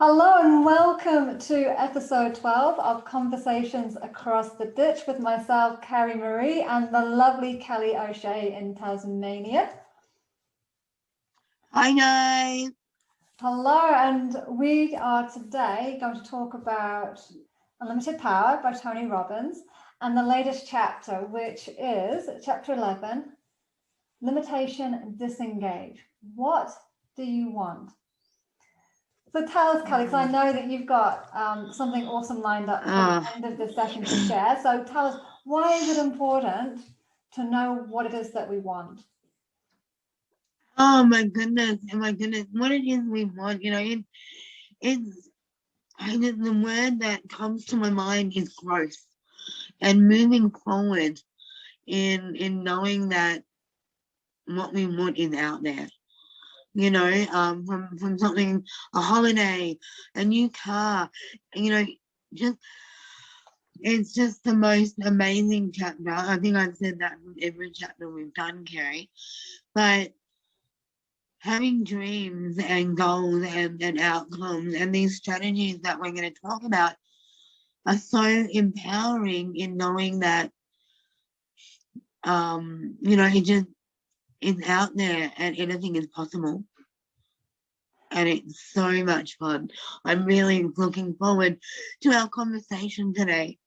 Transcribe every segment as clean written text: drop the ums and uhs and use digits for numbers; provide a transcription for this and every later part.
Hello and welcome to episode 12 of Conversations Across the Ditch with myself, Carrie Marie, and the lovely Kelly O'Shea in Tasmania. Hi guys. Hello, and we are today going to talk about Unlimited Power by Tony Robbins and the latest chapter, which is chapter 11, Limitation Disengage. What do you want? So tell us, Kelly, because I know that you've got something awesome lined up for the end of this session to share. So tell us, why is it important to know what it is that we want? Oh my goodness. What it is we want, it's the word that comes to my mind is growth and moving forward in knowing that what we want is out there. From something, a holiday, a new car, it's just the most amazing chapter. I think I've said that with every chapter we've done, Carrie. But having dreams and goals and outcomes and these strategies that we're going to talk about are so empowering in knowing that, it's out there and anything is possible. And it's so much fun. I'm really looking forward to our conversation today.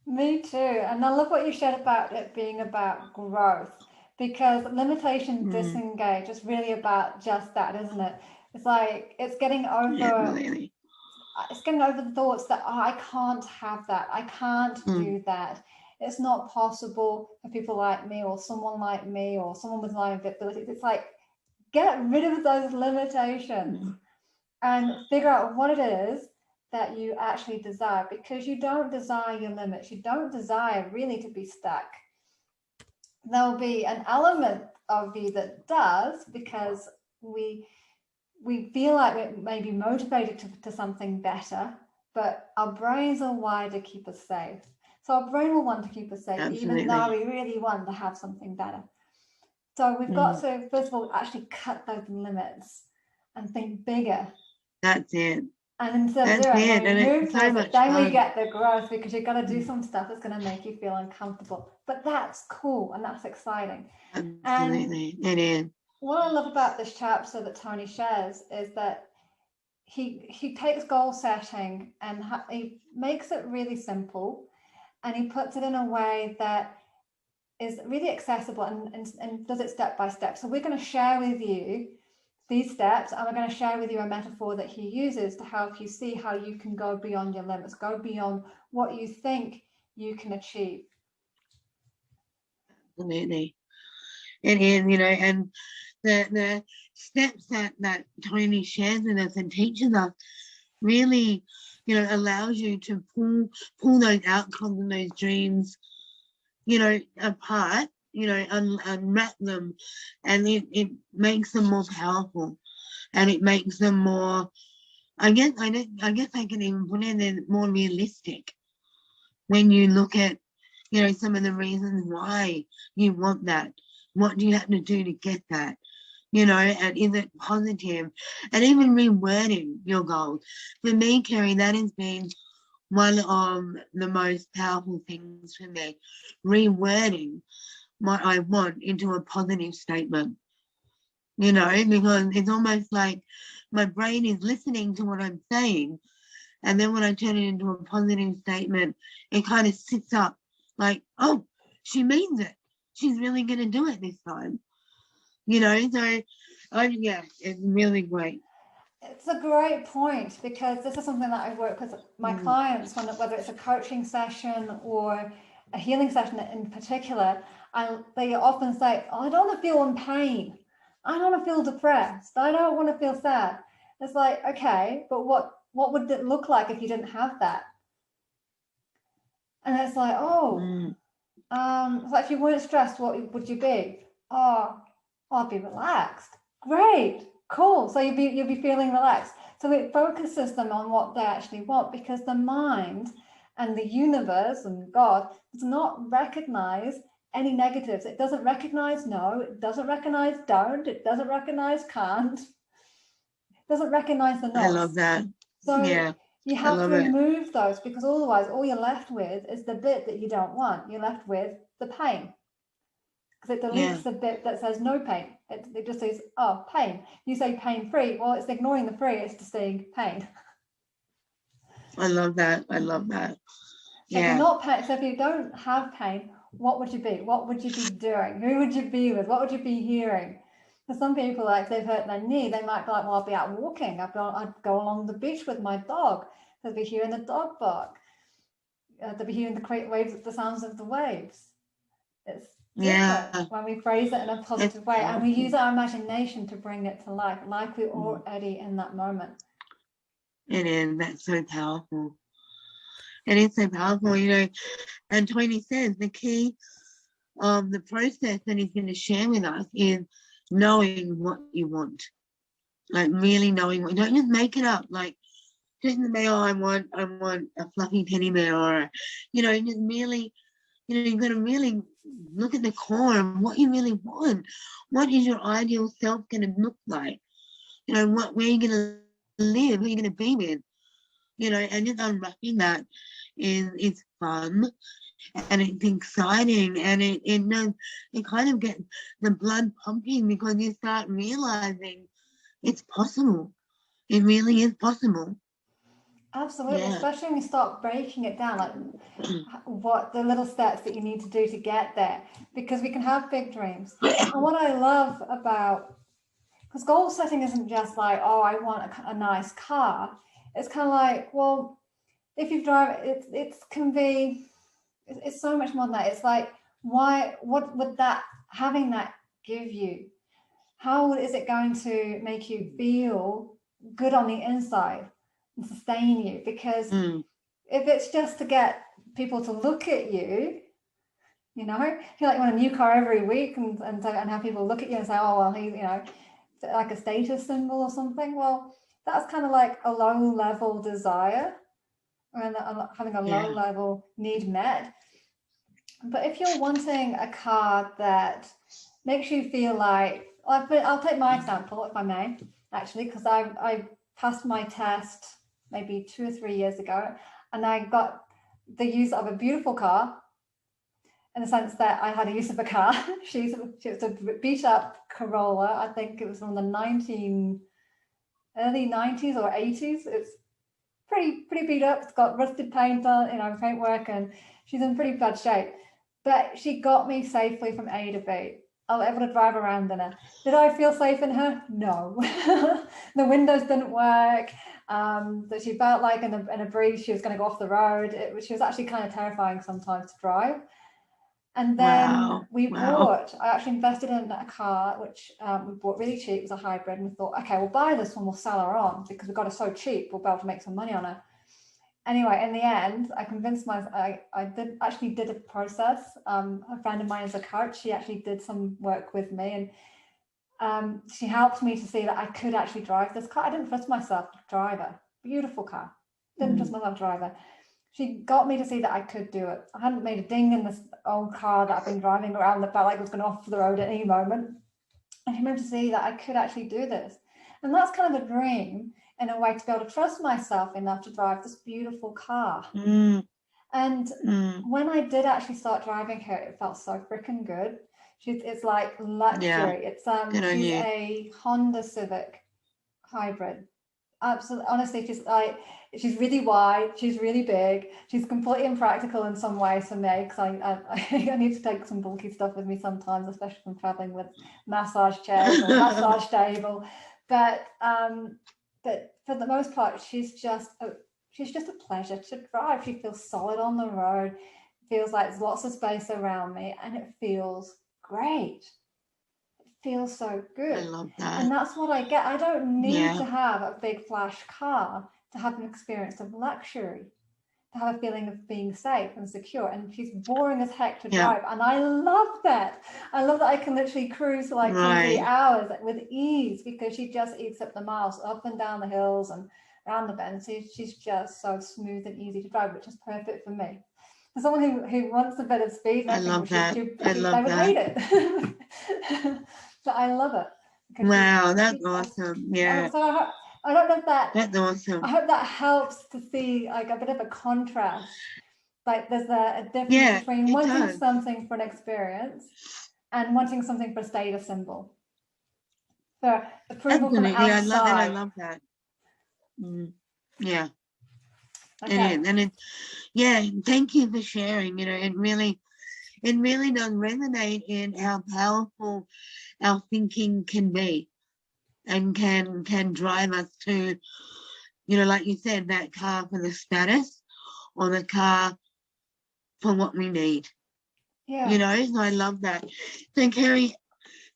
Me too. And I love what you said about it being about growth, because limitation disengage is really about just that, isn't it? It's like it's getting over the thoughts that I can't have that, I can't do that, it's not possible for people like me or someone like me or someone with my abilities. It's like, get rid of those limitations and figure out what it is that you actually desire, because you don't desire your limits. You don't desire really to be stuck. There'll be an element of you that does, because we feel like we may be motivated to something better, but our brains are wired to keep us safe. So our brain will want to keep us safe. Absolutely. Even though we really want to have something better. So we've got to, first of all, actually cut those limits and think bigger. That's it. And instead of doing it, we move towards it, then we get the growth, because you've got to do some stuff that's going to make you feel uncomfortable. But that's cool and that's exciting. Absolutely, it is. What I love about this chapter that Tony shares is that he takes goal setting and he makes it really simple, and he puts it in a way that is really accessible and does it step by step. So we're going to share with you these steps, and we're going to share with you a metaphor that he uses to help you see how you can go beyond your limits, go beyond what you think you can achieve. Absolutely. It is, and the steps that Tony shares with us and teaches us really, allows you to pull those outcomes and those dreams, apart, unwrap them, and it makes them more powerful, and it makes them more, I guess I can even put it in more realistic when you look at, some of the reasons why you want that. What do you have to do to get that? And is it positive? And even rewording your goals. For me, Carrie, that has been one of the most powerful things for me. Rewording what I want into a positive statement. Because it's almost like my brain is listening to what I'm saying. And then when I turn it into a positive statement, it kind of sits up like, oh, she means it. She's really going to do it this time. So, it's really great. It's a great point, because this is something that I work with my clients, whether it's a coaching session or a healing session in particular, they often say, oh, I don't want to feel in pain. I don't want to feel depressed. I don't want to feel sad. It's like, okay, but what would it look like if you didn't have that? And it's like, it's like, if you weren't stressed, what would you be? Oh, I'd be relaxed. Great, cool. So you'll be feeling relaxed. So it focuses them on what they actually want, because the mind and the universe and God does not recognize any negatives. It doesn't recognize no, it doesn't recognize don't, it doesn't recognize can't, it doesn't recognize the no's. I love that. So Yeah, you I have to love it. remove those, because otherwise all you're left with is the bit that you don't want. You're left with the pain, because it Yeah, deletes the bit that says no pain. It just says, oh, pain. You say pain free. Well, it's ignoring the free. It's just saying pain. I love that. I love that. So if you're Yeah, not pain, so if you don't have pain, what would you be? What would you be doing? Who would you be with? What would you be hearing? For some people, like they've hurt their knee, they might be like, well, I'll be out walking. I'd go along the beach with my dog. They'll be hearing the dog bark. They'll be hearing the sounds of the waves. It's different yeah. when we phrase it in a It's positive way, and we use powerful. our imagination to bring it to life, like we're Mm. already in that moment. It is. That's so powerful. It is so powerful, you know. And Tony says the key of the process that he's going to share with us is knowing what you want. Like really knowing what, don't just make it up. Like just say, oh, I want a fluffy teddy bear, or you know, just really, you know, you've got to really look at the core of what you really want. What is your ideal self going to look like? You know, where are you going to live? Who are you going to be with? You know, and just unwrapping that is fun, and it's exciting, and it kind of gets the blood pumping, because you start realizing it's possible. It really is possible. Absolutely, Yeah. especially when you start breaking it down, like what the little steps that you need to do to get there, because we can have big dreams. And what I love about, because goal setting isn't just like, oh, I want a nice car. It's kind of like, well, if you drive, it can be, it's so much more than that. It's like, why, what would that, having that give you? How is it going to make you feel good on the inside and sustain you? Because Mm. if it's just to get people to look at you, you know, feel like you want a new car every week, and have people look at you and say, oh, well, he's, you know, like a status symbol or something. Well, that's kind of like a low level desire, and having a low Yeah. level need met. But if you're wanting a car that makes you feel like, I'll take my example, if I may, actually, because I passed my test maybe 2 or 3 years ago, and I got the use of a beautiful car, in the sense that I had a use of a car. She was a beat up Corolla. I think it was from the early 90s or 80s. It's pretty beat up. It's got rusted paint on, you know, paintwork, and she's in pretty bad shape. But she got me safely from A to B. I was able to drive around in her. Did I feel safe in her? No. The windows didn't work. That she felt like in a breeze she was going to go off the road. She was actually kind of terrifying sometimes to drive. And then Wow. I actually invested in a car, which we bought really cheap. It was a hybrid. And we thought, okay, we'll buy this one, we'll sell her on, because we got her so cheap, we'll be able to make some money on her. Anyway, in the end, I convinced I did a process. A friend of mine is a coach. She actually did some work with me, and she helped me to see that I could actually drive this car. I didn't trust myself to drive her. Beautiful car. Didn't trust myself to drive her. She got me to see that I could do it. I hadn't made a ding in this old car that I've been driving around that felt like it was going off the road at any moment. And she made me to see that I could actually do this. And that's kind of a dream, in a way, to be able to trust myself enough to drive this beautiful car. Mm. And Mm. when I did actually start driving her, it felt so freaking good. It's like luxury. Yeah. She's a Honda Civic hybrid. Absolutely, honestly, she's really wide, she's really big, she's completely impractical in some ways for me, because I need to take some bulky stuff with me sometimes, especially if I'm traveling with massage chairs or massage table. But for the most part, she's just a pleasure to drive. She feels solid on the road, feels like there's lots of space around me, and it feels great. Feels so good. I love that. And that's what I get. I don't need Yeah. to have a big flash car to have an experience of luxury, to have a feeling of being safe and secure. And she's boring as heck to drive. And I love that. I love that I can literally cruise for like 2-3 hours with ease, because she just eats up the miles up and down the hills and around the bends. She's just so smooth and easy to drive, which is perfect for me. For someone who wants a bit of speed, I love that. they would hate it. But I love it. Wow, that's awesome. Yeah. So I don't know if that, That's awesome. I hope that helps to see like a bit of a contrast. Like there's a difference Yeah, between it wanting does. something for an experience and wanting something for a status symbol, for approval from Absolutely. I outside. love that. Yeah, it Okay. is. And it, yeah, thank you for sharing. You know, it really does resonate in how powerful our thinking can be and can drive us to, you know, like you said, that car for the status or the car for what we need. Yeah. You know, so I love that. So Carrie,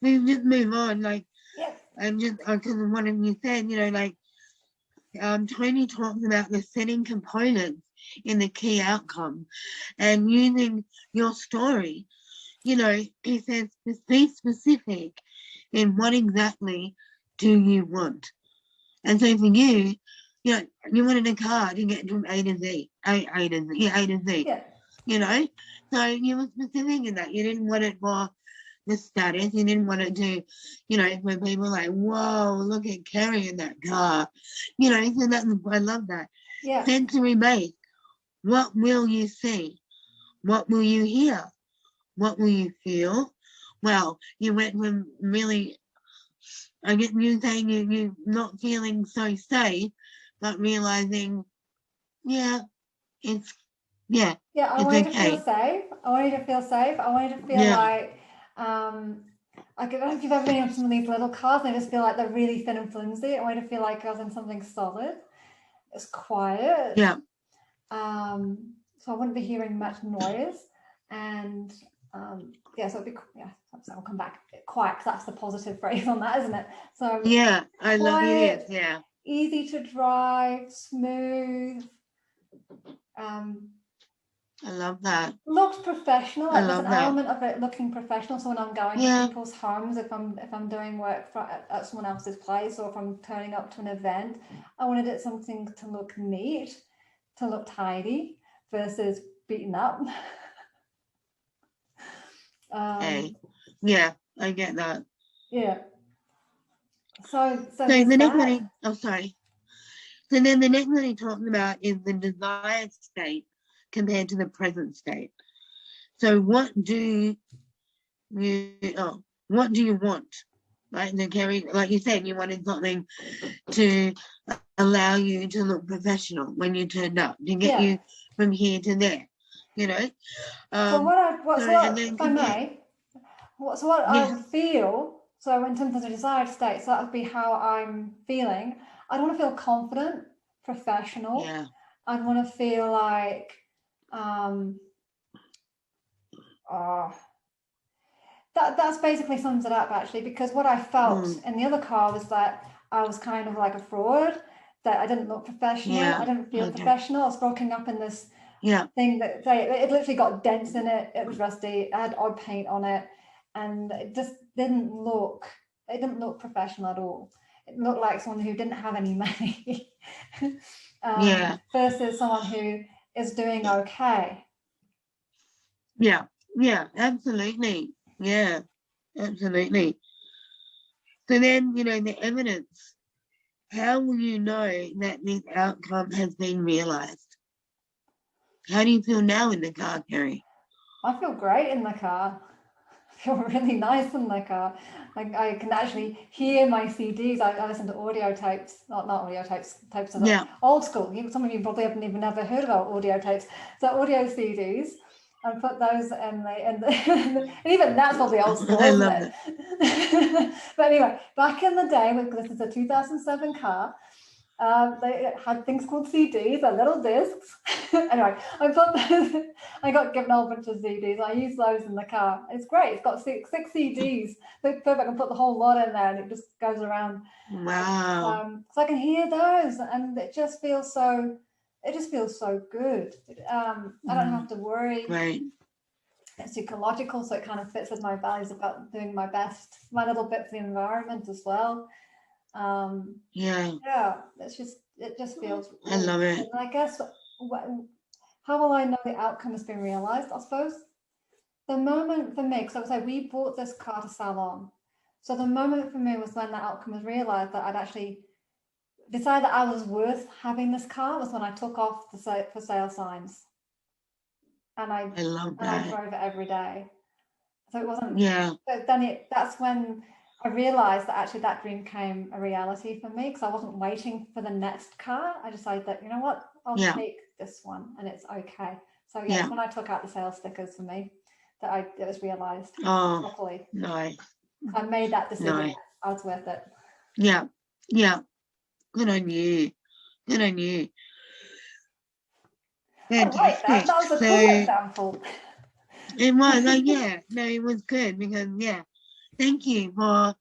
we just move on, like, Yeah. and just because of what you said, you know, like Tony talks about the setting components in the key outcome and using your story. You know, he says, be specific in what exactly do you want. And so for you, you know, you wanted a car to get from A to Z, A to Z, A to Z. Yeah. You know, so you were specific in that. You didn't want it for the status. You didn't want it to, you know, for people like, whoa, look at Carrie in that car. You know, so that's, I love that. Yeah. Sensory based. What will you see? What will you hear? What will you feel? Well, you went from really, I get you saying you not feeling so safe, but realizing, yeah, it's Yeah, I it's wanted to feel okay. safe. I wanted to feel safe. I wanted to feel Yeah, like I don't know if you've ever been on some of these little cars and they just feel like they're really thin and flimsy. I wanted to feel like I was in something solid. It's quiet. yeah, So I wouldn't be hearing much noise. And yeah, so it'd be, yeah, so I'll come back quiet because that's the positive phrase on that, isn't it? So yeah. I love it. quiet, Yeah, easy to drive, smooth. I love that. Looks professional. I Like there's an love that. element of it looking professional. So when I'm going to Yeah, people's homes, if I'm doing work at someone else's place, or if I'm turning up to an event, I wanted it something to look neat, to look tidy, versus beaten up. hey, yeah, I get that. Yeah. So So there's the next one, that. oh sorry. So then the next one he talks about is the desired state compared to the present state. So what do you want? Right, the Carrie, like you said, you wanted something to allow you to look professional when you turned up, to get Yeah. you from here to there, you know. So So and what then if I compare, may, what I yeah, would feel, so in terms of the desired state, so that would be how I'm feeling. I'd want to feel confident, professional. yeah, I'd want to feel like um oh, that's basically sums it up actually, because what I felt in the other car was that I was kind of like a fraud, that I didn't look professional, I yeah, didn't feel okay, professional. I was rocking up in this yeah, thing that say it literally got dents in it, it was rusty, it had odd paint on it, and it didn't look professional at all. It looked like someone who didn't have any money. yeah, Versus someone who is doing okay. yeah, yeah, absolutely, yeah, absolutely. So then, you know, the evidence. How will you know that this outcome has been realized? How do you feel now in the car, Carrie? I feel great in the car. I feel really nice in the car. Like I can actually hear my CDs. I listen to audio tapes, not audio tapes, tapes of the Yeah, old school. Some of you probably haven't even ever heard about audio tapes. So audio CDs, and put those and even that's probably old school, I isn't love that. it? But anyway, back in the day, this is a 2007 car. They had things called CDs, they're little discs. Anyway, I got given a whole bunch of CDs. I use those in the car. It's great. It's got six CDs. So it's perfect. I can put the whole lot in there, and it just goes around. Wow. So I can hear those, and it just feels so. It just feels so good. I don't have to worry. Great. It's ecological, so it kind of fits with my values about doing my best, my little bit for the environment as well. Yeah, Yeah, it just feels I really love good. it. And I guess how will I know the outcome has been realized? I suppose the moment for me, because I would say we bought this car to sell on. So the moment for me was when that outcome was realized, that I'd actually decided that I was worth having this car was when I took off the for sale signs, and I love and I that. drove it every day. So it wasn't. Yeah, But then that's when I realized that actually that dream came a reality for me, because I wasn't waiting for the next car. I decided that, you know what, I'll yeah, take this one and it's okay. So yeah, it's yeah. when I took out the sales stickers for me that it was realized Oh, properly. nice, I made that decision. nice. I was worth it. Yeah, yeah. Good on you. Good on you. I like that. Fantastic. That was a cool So example. it was like, yeah, no, it was good because yeah, thank you for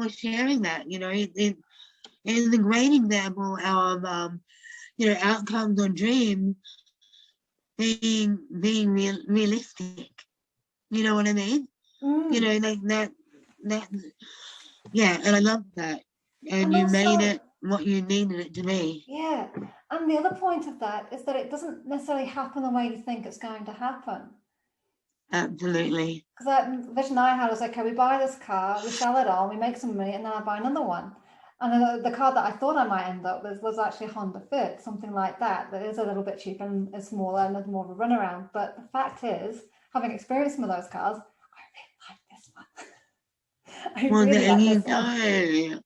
sharing that. You know, it is a great example of you know, outcomes or dreams being realistic. You know what I mean? You know, like that yeah, and I love that. And And you made also, it what you needed it to be. yeah. And the other point of that is that it doesn't necessarily happen the way you think it's going to happen. Absolutely. Because that vision I had was, okay, we buy this car, we sell it all, we make some money, and then I buy another one. And then the car that I thought I might end up with was actually a Honda Fit, something like that, that is a little bit cheaper and is smaller and has more of a runaround. But the fact is, having experienced some of those cars, I really like this one. I Well, really there like you this one.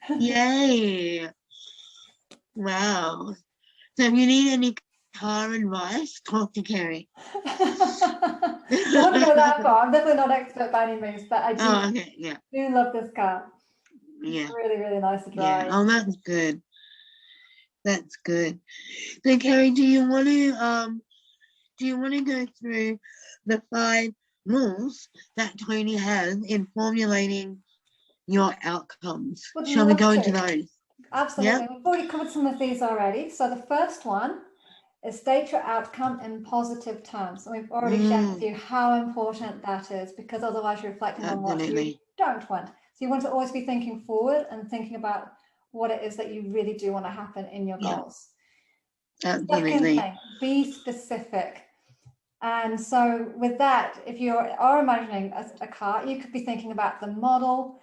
go. Yay. Wow. So if you need any car advice, talk to Carrie. I wouldn't go that far. I'm definitely not expert by any means, but I Oh, okay. Yeah. do love this car. It's Yeah. really, really nice to Yeah. drive. Oh, that's good. That's good. So Carrie, do you want to go through the 5 rules that Tony has in formulating your outcomes? Would Shall we love go into to. those? Yeah? Absolutely. We've already covered some of these already. So the first one is state your outcome in positive terms. And we've already shared with Mm, you how important that is, because otherwise you're reflecting on what you absolutely. don't want. So you want to always be thinking forward and thinking about what it is that you really do want to happen in your Yeah, goals. Second absolutely. thing, be specific. And so with that, if you are imagining a car, you could be thinking about the model,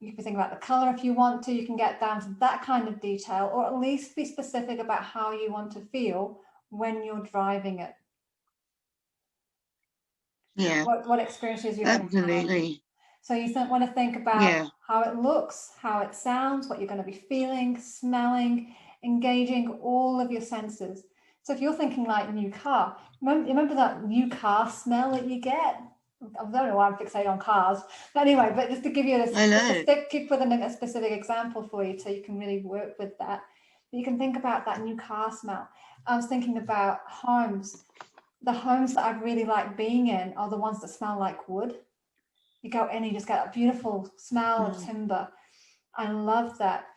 you could be thinking about the color if you want to, you can get down to that kind of detail, or at least be specific about how you want to feel when you're driving it. Yeah, What experiences you're going to have. absolutely. So you want to think about Yeah. how it looks, how it sounds, what you're going to be feeling, smelling, engaging all of your senses. So if you're thinking like new car, remember that new car smell that you get? I don't know why I'm fixated on cars, but anyway, but just to give you I know. keep with a specific example for you so you can really work with that. You can think about that new car smell. I was thinking about homes. The homes that I really like being in are the ones that smell like wood. You go in and you just get a beautiful smell of Mm, timber. I love that.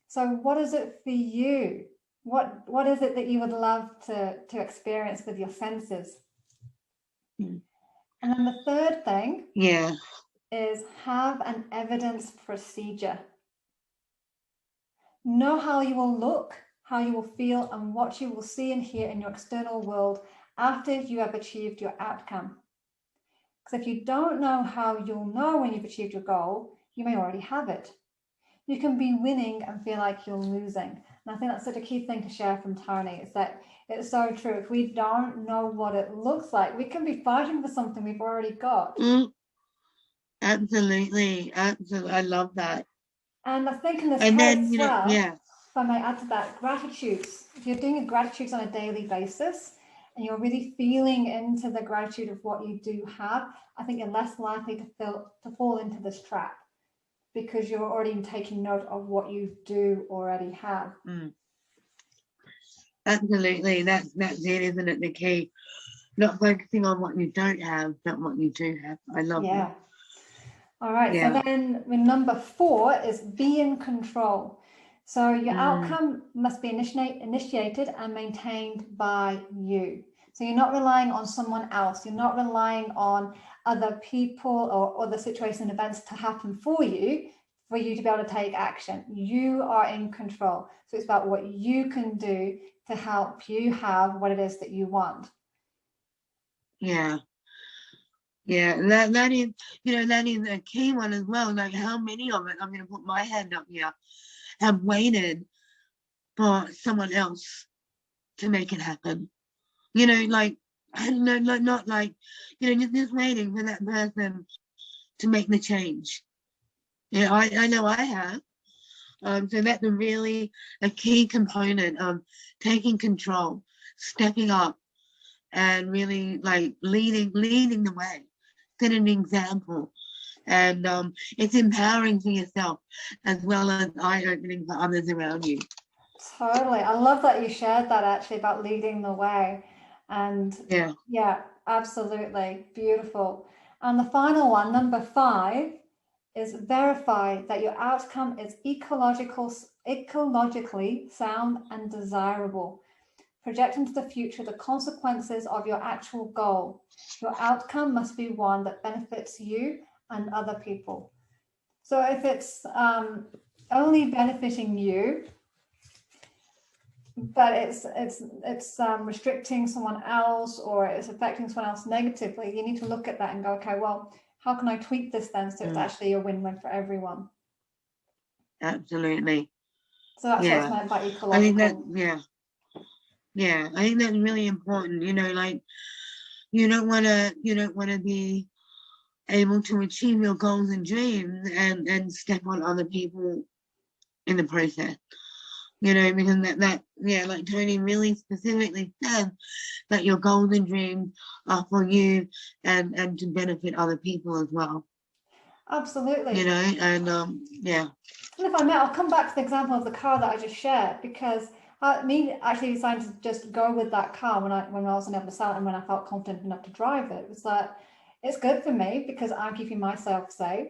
So what is it for you? What is it that you would love to experience with your senses? mm. And then the third thing Yeah, is have an evidence procedure. Know how you will look, how you will feel, and what you will see and hear in your external world after you have achieved your outcome. Because if you don't know how you'll know when you've achieved your goal, you may already have it. You can be winning and feel like you're losing. And I think that's such a key thing to share from Tony, is that it's so true. If we don't know what it looks like, we can be fighting for something we've already got. mm, absolutely. Absolutely. I love that. And I think in this And case then, as you know, well, yeah, if I may add to that, gratitudes. If you're doing gratitudes on a daily basis and you're really feeling into the gratitude of what you do have, I think you're less likely to fall into this trap, because you're already taking note of what you do already have. mm, absolutely. That's it, isn't it? The key. Not focusing on what you don't have, but what you do have. I love that. Yeah. All right. So Yeah. then number 4 is be in control. So your Mm, outcome must be initiated and maintained by you. So you're not relying on someone else. You're not relying on other people or other situations and events to happen for you to be able to take action. You are in control. So it's about what you can do to help you have what it is that you want. yeah. Yeah, that is, that is a key one as well. Like, how many of it, I'm going to put my hand up here, have waited for someone else to make it happen? Like, no, not like, just waiting for that person to make the change. I know I have. So that's a key component of taking control, stepping up, and really like leading the way, set an example. And it's empowering for yourself as well as eye-opening for others around you. Totally. I love that you shared that actually about leading the way. And yeah, absolutely. Beautiful. And the final one, number 5, is verify that your outcome is ecologically sound and desirable. Project into the future the consequences of your actual goal. Your outcome must be one that benefits you and other people. So if it's only benefiting you, but it's restricting someone else, or it's affecting someone else negatively, you need to look at that and go, okay, well, how can I tweak this then so it's actually a win-win for everyone? Absolutely. So that's what's meant by ecological. I think that, I think that's really important. Like, you don't want to be able to achieve your goals and dreams and step on other people in the process. Because that like Tony really specifically said, that your goals and dreams are for you and to benefit other people as well. Absolutely. And yeah. And if I may, I'll come back to the example of the car that I just shared, because me actually deciding to just go with that car when I was unable to sell it and when I felt confident enough to drive it, was that it's good for me because I'm keeping myself safe.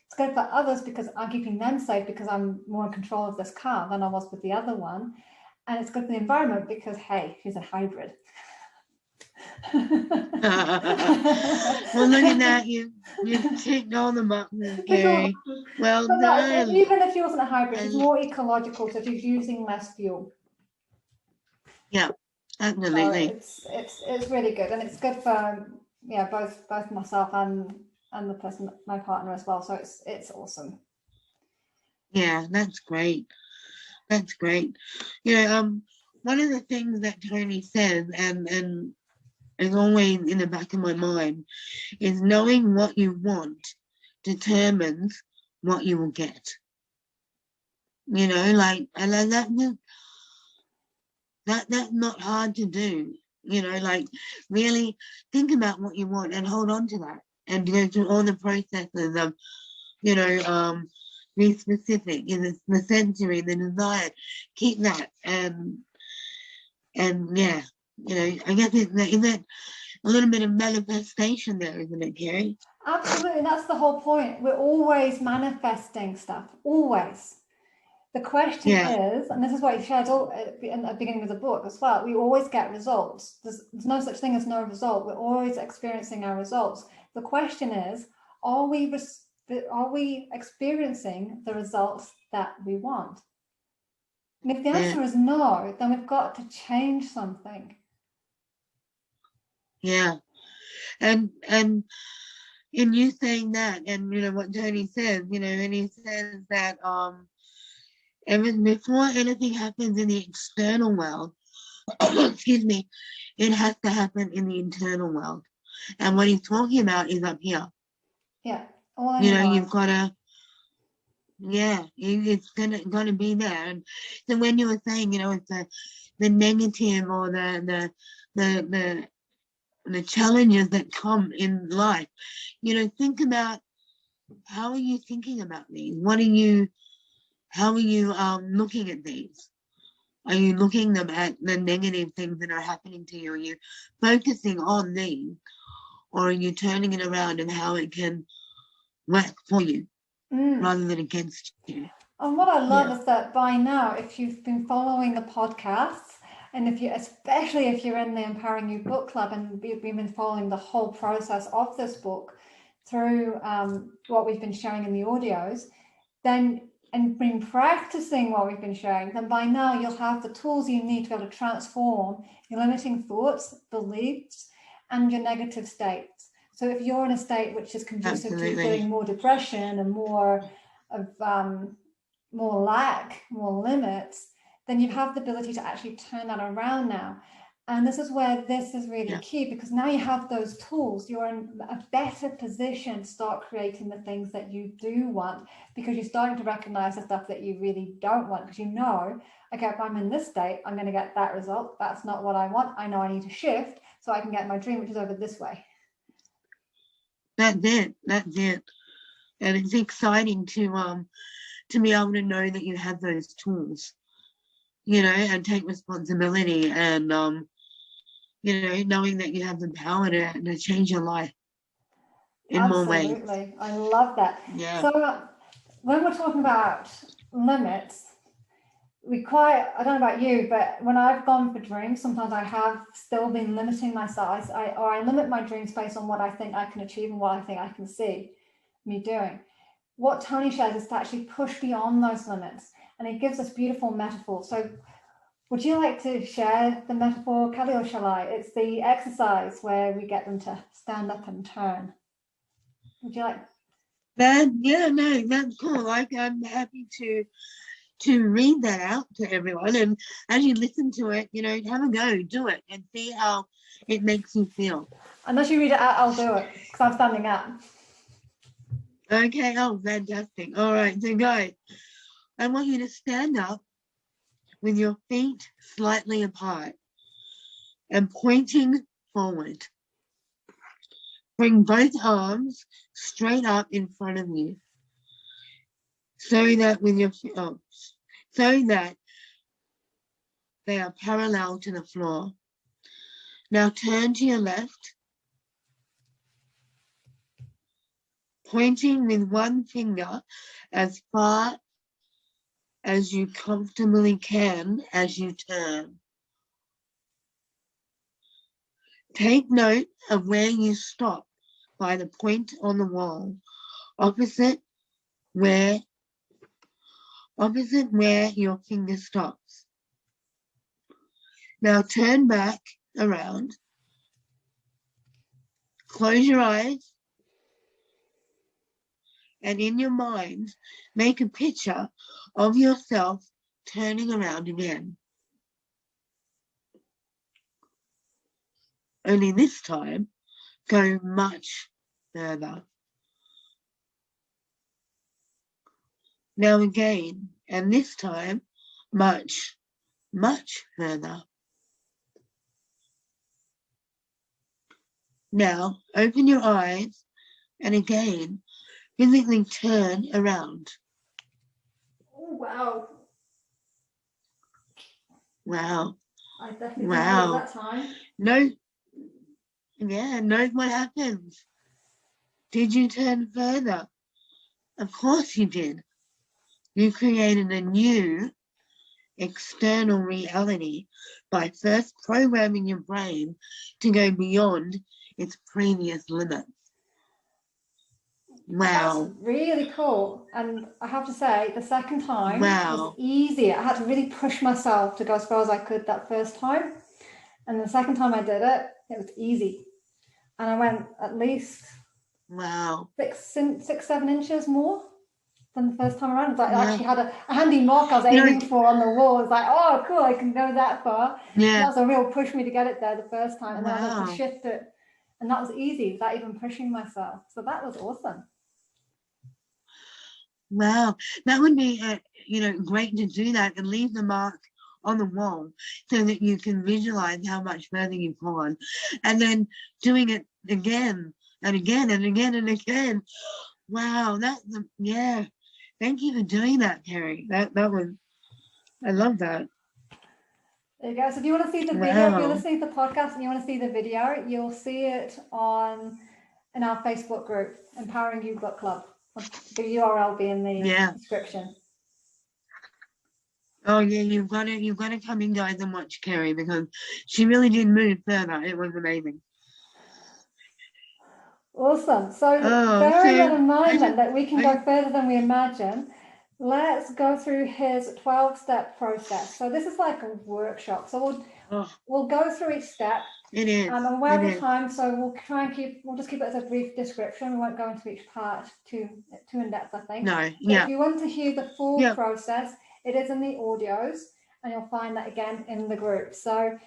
It's good for others because I'm keeping them safe because I'm more in control of this car than I was with the other one. And it's good for the environment because, hey, she's a hybrid. Well, look at that. You ticked all the boxes, Carrie. Well done. Even if she wasn't a hybrid, she's more ecological, so she's using less fuel. Yeah, absolutely. So it's really good, and it's good for both myself and the person, my partner as well. So it's awesome. Yeah, that's great. That's great. One of the things that Tony says, and is always in the back of my mind, is knowing what you want determines what you will get. Like, and that's not hard to do. Like, really think about what you want and hold on to that and go through all the processes of, be specific in the sensory, the desire, keep that, and yeah, I guess is that a little bit of manifestation there, isn't it, Carrie? Absolutely, that's the whole point. We're always manifesting stuff, always. The question is, and this is what he shared in the beginning of the book as well, we always get results. There's no such thing as no result. We're always experiencing our results. The question is, are we experiencing the results that we want? And if the answer is no, then we've got to change something. Yeah. And in you saying that, and what Tony says, and he says that before anything happens in the external world, excuse me, it has to happen in the internal world. And what he's talking about is up here. Yeah. You've got to, it's gonna be there. And so when you were saying, it's the negative or the challenges that come in life, think about, how are you thinking about these? How are you looking at these? Are you looking at the negative things that are happening to you? Are you focusing on these, or are you turning it around and how it can work for you rather than against you? And what I love is that by now, if you've been following the podcasts, and especially if you're in the Empowering You Book Club and we've been following the whole process of this book through what we've been sharing in the audios, and been practicing what we've been sharing, then by now you'll have the tools you need to be able to transform your limiting thoughts, beliefs, and your negative states. So if you're in a state which is conducive to Absolutely. feeling more depression and more of more lack, more limits, then you have the ability to actually turn that around now. And this is where this is really key, because now you have those tools. You're in a better position to start creating the things that you do want, because you're starting to recognize the stuff that you really don't want, because you know, okay, if I'm in this state, I'm going to get that result. That's not what I want. I know I need to shift so I can get my dream, which is over this way. That's it. And it's exciting to be able to know that you have those tools, you know, and take responsibility, and you know, knowing that you have the power to change your life in more ways. Absolutely. I love that. Yeah. So when we're talking about limits, I don't know about you, but when I've gone for dreams, sometimes I have still been limiting myself. I limit my dreams based on what I think I can achieve and what I think I can see me doing. What Tony shares is to actually push beyond those limits, and it gives us beautiful metaphors. So would you like to share the metaphor, Kelly, or shall I? It's the exercise where we get them to stand up and turn. Would you like? No, that's cool. Like, I'm happy to read that out to everyone, and as you listen to it, you know, have a go, do it, and see how it makes you feel. Unless you read it out, I'll do it, because I'm standing up. Okay, oh, fantastic. All right, so guys, I want you to stand up with your feet slightly apart and pointing forward. Bring both arms straight up in front of you, so that they are parallel to the floor. Now turn to your left, pointing with one finger as far as you comfortably can as you turn. Take note of where you stop by the point on the wall, opposite where your finger stops. Now turn back around, close your eyes, and in your mind, make a picture of yourself turning around again. Only this time, go much further. Now again, and this time, much, much further. Now, open your eyes, and again, physically turn around. Oh, wow. Wow. I definitely wow. That time. Note what happens. Did you turn further? Of course you did. You created a new external reality by first programming your brain to go beyond its previous limits. Wow. That's really cool. And I have to say, the second time was easier. I had to really push myself to go as far as I could that first time. And the second time I did it, it was easy. And I went at least 6-7 inches more than the first time around. I actually had a handy mark I was aiming for on the wall. It was like, oh, cool, I can go that far. Yeah. That was a real push me to get it there the first time. And then I had to shift it. And that was easy without even pushing myself. So that was awesome. Wow, that would be, great to do that and leave the mark on the wall so that you can visualize how much further you've gone, and then doing it again and again and again and again. Wow, thank you for doing that, Carrie. That was, I love that. There you go. So if you want to see the video, if you're listening to the podcast and you want to see the video, you'll see it in our Facebook group, Empowering You Book Club. The URL be in the description. Oh yeah, you've got to come in, guys, and watch Carrie, because she really did move further. It was amazing. Awesome. So bearing that in mind, then, that we can go further than we imagine, let's go through his 12-step process. So this is like a workshop. So we'll go through each step. It is. I'm aware It of the is. time, so we'll just keep it as a brief description. We won't go into each part too in depth, I think. No, But yeah. if you want to hear the full Yeah. process, it is in the audios, and you'll find that again in the group. So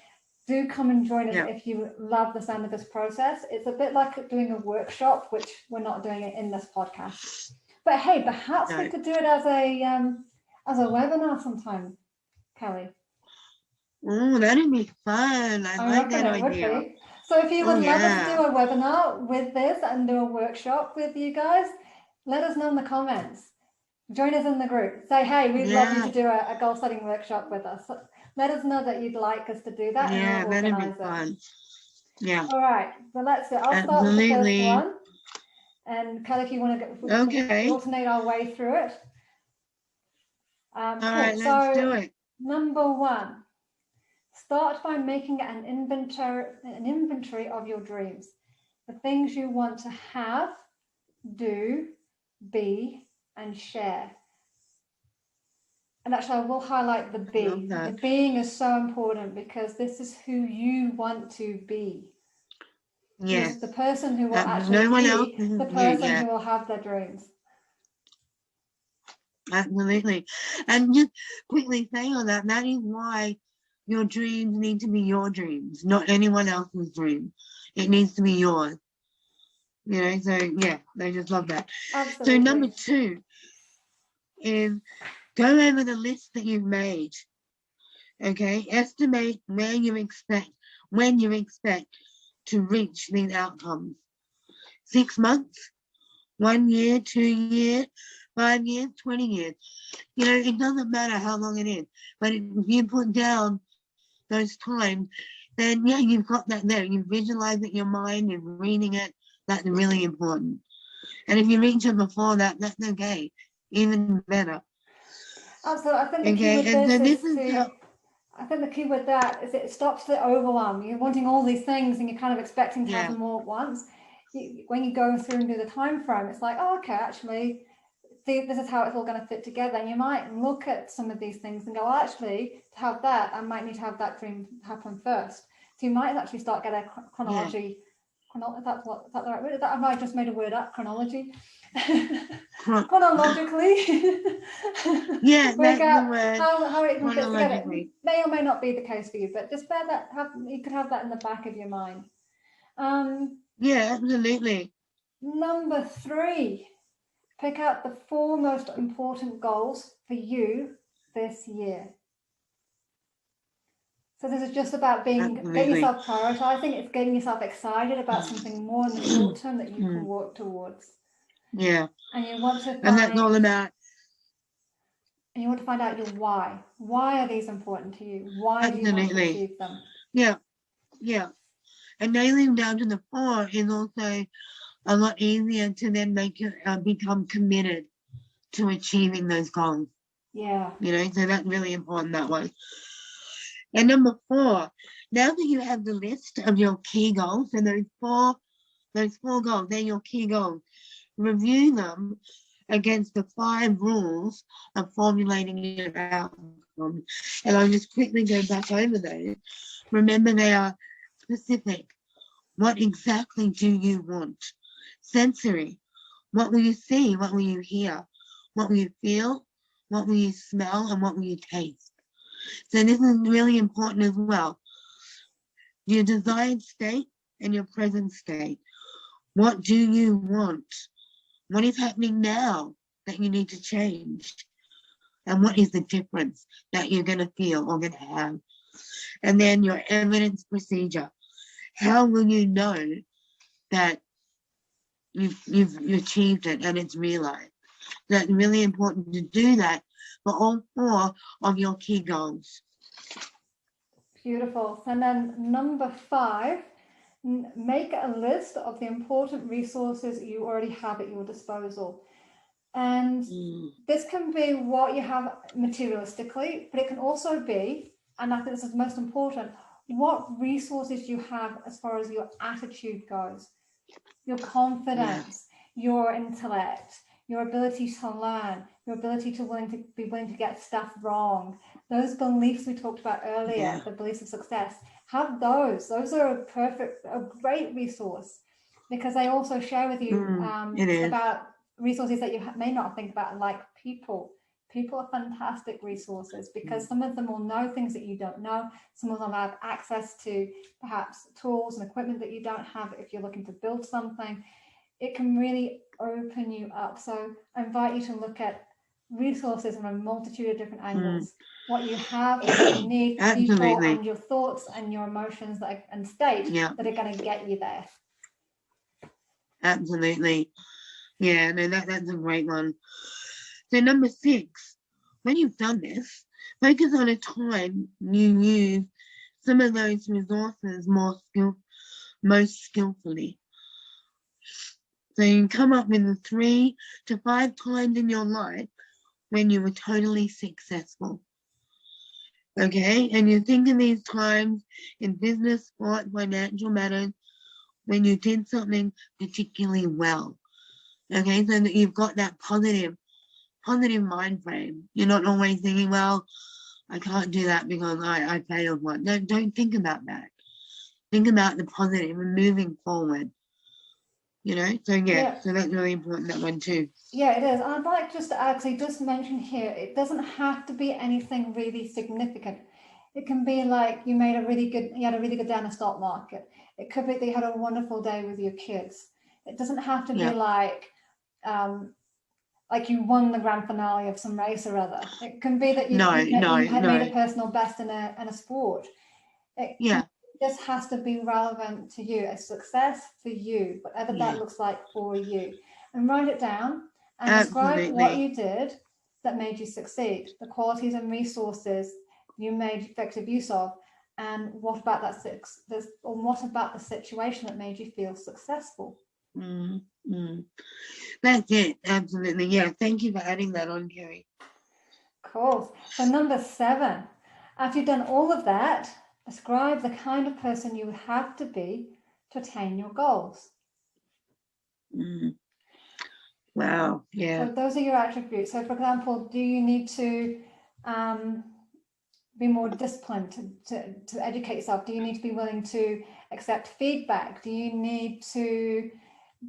do come and join us Yeah. if you love the sound of this process. It's a bit like doing a workshop, which we're not doing it in this podcast. But hey, perhaps No. we could do it as a webinar sometime, Kelly. Oh, that'd be fun. I like that reckon it would idea. be. So if you would love us yeah. to do a webinar with this and do a workshop with you guys, let us know in the comments. Join us in the group. Say, hey, we'd love you to do a goal setting workshop with us. Let us know that you'd like us to do that, and Yeah, we'll that'd be organize it. fun. Yeah. All right, so let's do it. I'll start with the first Absolutely. one. And Kelly, if you want to go, Okay. we'll alternate our way through it. All Cool. right, So let's do it. number one, start by making an inventory of your dreams, the things you want to have, do, be, and share. And actually, I will highlight the be. The being is so important because this is who you want to be. Yes. The person who will actually no one be else the person who will have their dreams. Absolutely. And just quickly saying on that, that is why your dreams need to be your dreams, not anyone else's dream. It needs to be yours. You know, so yeah, I just love that. Absolutely. So number 2 is go over the list that you've made. Okay, estimate when you expect to reach these outcomes. 6 months, 1 year, 2 years, 5 years, 20 years. You know, it doesn't matter how long it is, but if you put down those times, then yeah, you've got that there. You visualize it in your mind and reading it. That's really important. And if you reach it before that, that's okay. Even better. Absolutely. I think the key with I think the key with that is it stops the overwhelm. You're wanting all these things and you're kind of expecting to have them all at once. When you go through and do the time frame, it's like, oh, okay, actually, see, this is how it's all going to fit together. And you might look at some of these things and go, well, actually, to have that, I might need to have that dream happen first. So you might actually start getting a chronology. Is that the right word? Have I just made a word up? Chronology? Chronologically. Yeah, work out the word. How it fits together. May or may not be the case for you, but just bear that. You could have that in the back of your mind. Yeah, absolutely. Number 3, pick out the 4 most important goals for you this year. So this is just about getting yourself prioritizing. It's getting yourself excited about something more in the short term that you can work towards. Yeah. And you want to and that's all about. And you want to find out your why. Why are these important to you? Why do you want to achieve them? Yeah. Yeah. And nailing down to the 4 is also a lot easier to then make you become committed to achieving those goals. Yeah. You know, so that's really important, that one. And number 4, now that you have the list of your key goals, and those four goals, they're your key goals, review them against the 5 rules of formulating your outcome. And I'll just quickly go back over those. Remember, they are specific. What exactly do you want? Sensory. What will you see? What will you hear? What will you feel? What will you smell? And what will you taste? So this is really important as well. Your desired state and your present state. What do you want? What is happening now that you need to change? And what is the difference that you're going to feel or going to have? And then your evidence procedure. How will you know that you've achieved it and it's realized? That's really important to do that for all 4 of your key goals. Beautiful. And then number 5, make a list of the important resources you already have at your disposal. And this can be what you have materialistically, but it can also be, and I think this is most important, what resources you have as far as your attitude goes, your confidence, your intellect, your ability to learn, your ability to be willing to get stuff wrong, those beliefs we talked about earlier, the beliefs of success, have those. Those are a great resource, because they also share with you about resources that you may not think about, like people. People are fantastic resources, because some of them will know things that you don't know. Some of them have access to perhaps tools and equipment that you don't have if you're looking to build something. It can really open you up. So I invite you to look at resources from a multitude of different angles. What you have, what you need, people, and your thoughts and your emotions and state that are going to get you there. Absolutely. Yeah, no, that's a great one. So number 6, when you've done this, focus on a time you use some of those resources most skillfully. So you come up with 3 to 5 times in your life when you were totally successful. Okay, and you think of these times in business, sport, financial matters, when you did something particularly well. Okay, so that you've got that positive mind frame. You're not always thinking, well, I can't do that because I failed one. No, don't think about that. Think about the positive and moving forward. So so that's really important, that one too. Yeah, it is. I'd like just to actually just mention here, it doesn't have to be anything really significant. It can be like you had a really good day in the stock market. It could be that you had a wonderful day with your kids. It doesn't have to be like you won the grand finale of some race or other. It can be that you had made a personal best in a sport. It just has to be relevant to you, a success for you, whatever that looks like for you. And write it down and describe what you did that made you succeed, the qualities and resources you made effective use of, and what about the situation that made you feel successful. That's it. Absolutely. Yeah. Thank you for adding that on, Carrie. Cool. So number 7, after you've done all of that, describe the kind of person you would have to be to attain your goals. Wow. Yeah. So those are your attributes. So for example, do you need to be more disciplined to educate yourself? Do you need to be willing to accept feedback? Do you need to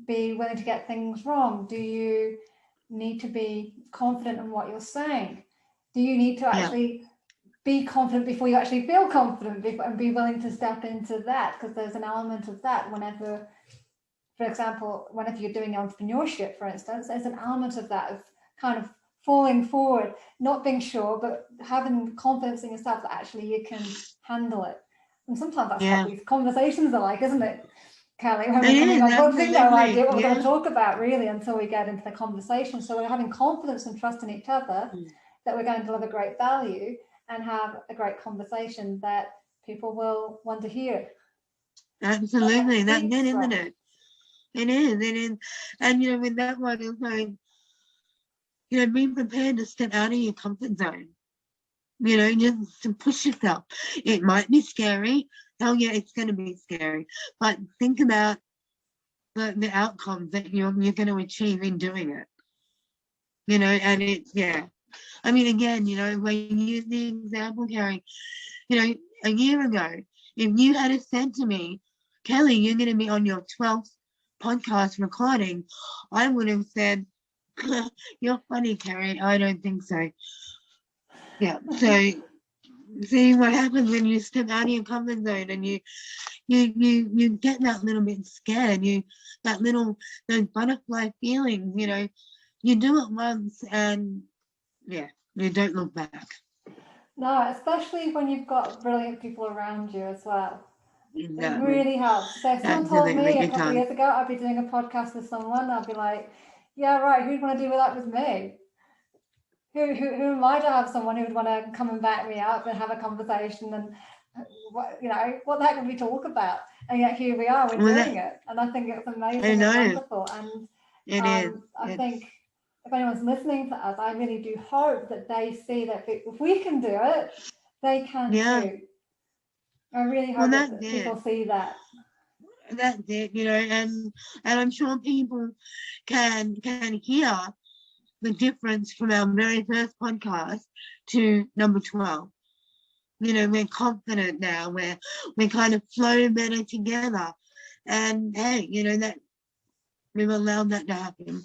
be willing to get things wrong? Do you need to be confident in what you're saying? Do you need to actually be confident before you actually feel confident, and be willing to step into that? Because there's an element of that whenever, for example, whenever you're doing entrepreneurship, for instance, there's an element of that, of kind of falling forward, not being sure, but having confidence in yourself that actually you can handle it. And sometimes that's what these conversations are like, isn't it, Kelly? When we're coming up, we've no idea what we're going to talk about really until we get into the conversation. So we're having confidence and trust in each other that we're going to deliver great value and have a great conversation that people will want to hear. Absolutely. That's it, isn't it? It is. And, with that one, it's like, be prepared to step out of your comfort zone. Just to push yourself. It might be scary. Oh, yeah, it's going to be scary. But think about the outcomes that you're going to achieve in doing it. And it's, I mean, again, when you use the example, Carrie, a year ago, if you had said to me, Kelly, you're going to be on your 12th podcast recording, I would have said, you're funny, Carrie. I don't think so. Yeah. So see what happens when you step out of your comfort zone and you get that little bit scared, those butterfly feelings, you do it once and you don't look back. No, especially when you've got brilliant people around you as well. Exactly. It really helps. So if someone told me a couple of years ago I'd be doing a podcast with someone, I'd be like, yeah, right, who'd want to do that with me? Who am I to have someone who would want to come and back me up and have a conversation and what the heck would we talk about? And yet here we are, we're doing it. And I think it's amazing and wonderful. And I think if anyone's listening to us, I really do hope that they see that if we can do it, they can too. I really hope that people see that. That's it, and I'm sure people can hear the difference from our very first podcast to number 12. You know, we're confident now, we kind of flow better together. And hey, you know, that we've allowed that to happen.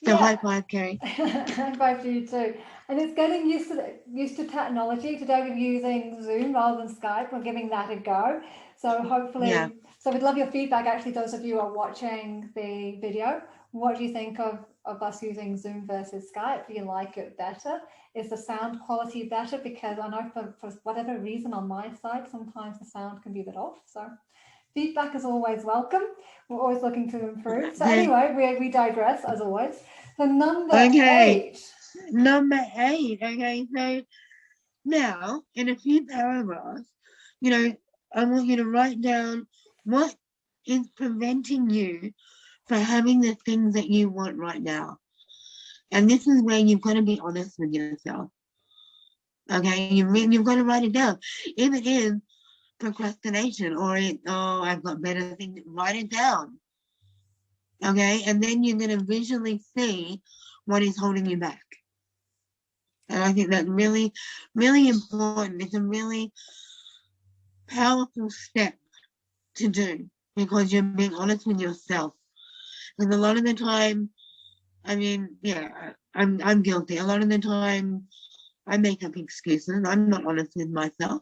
So high five, Carrie. High five to you too. And it's getting used to technology. Today we're using Zoom rather than Skype. We're giving that a go. So hopefully, so we'd love your feedback. Actually, those of you who are watching the video, what do you think of us using Zoom versus Skype? Do you like it better? Is the sound quality better? Because I know for whatever reason on my side, sometimes the sound can be a bit off. So feedback is always welcome. We're always looking to improve. So anyway, we digress as always. So number 8. Number 8. Okay, so now in a few paragraphs, you know, I want you to write down what is preventing you from having the things that you want right now. And this is where you've got to be honest with yourself. Okay, you've got to write it down. If it is procrastination or I've got better things, write it down. Okay, and then you're going to visually see what is holding you back. And I think that's really, really important. It's a really powerful step to do because you're being honest with yourself. Because a lot of the time, I mean, yeah, I'm guilty. A lot of the time, I make up excuses. I'm not honest with myself.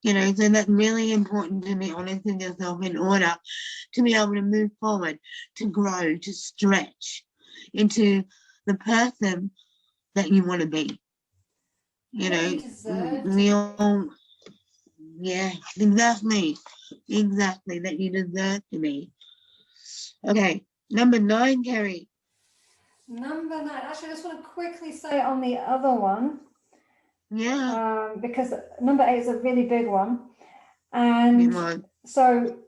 You know, so that's really important to be honest with yourself in order to be able to move forward, to grow, to stretch into the person that you want to be. You know, we all, yeah, exactly, that you deserve to be. Okay, number 9, Carrie. Number 9. Actually, I just want to quickly say on the other one. Yeah. Because number 8 is a really big one. And so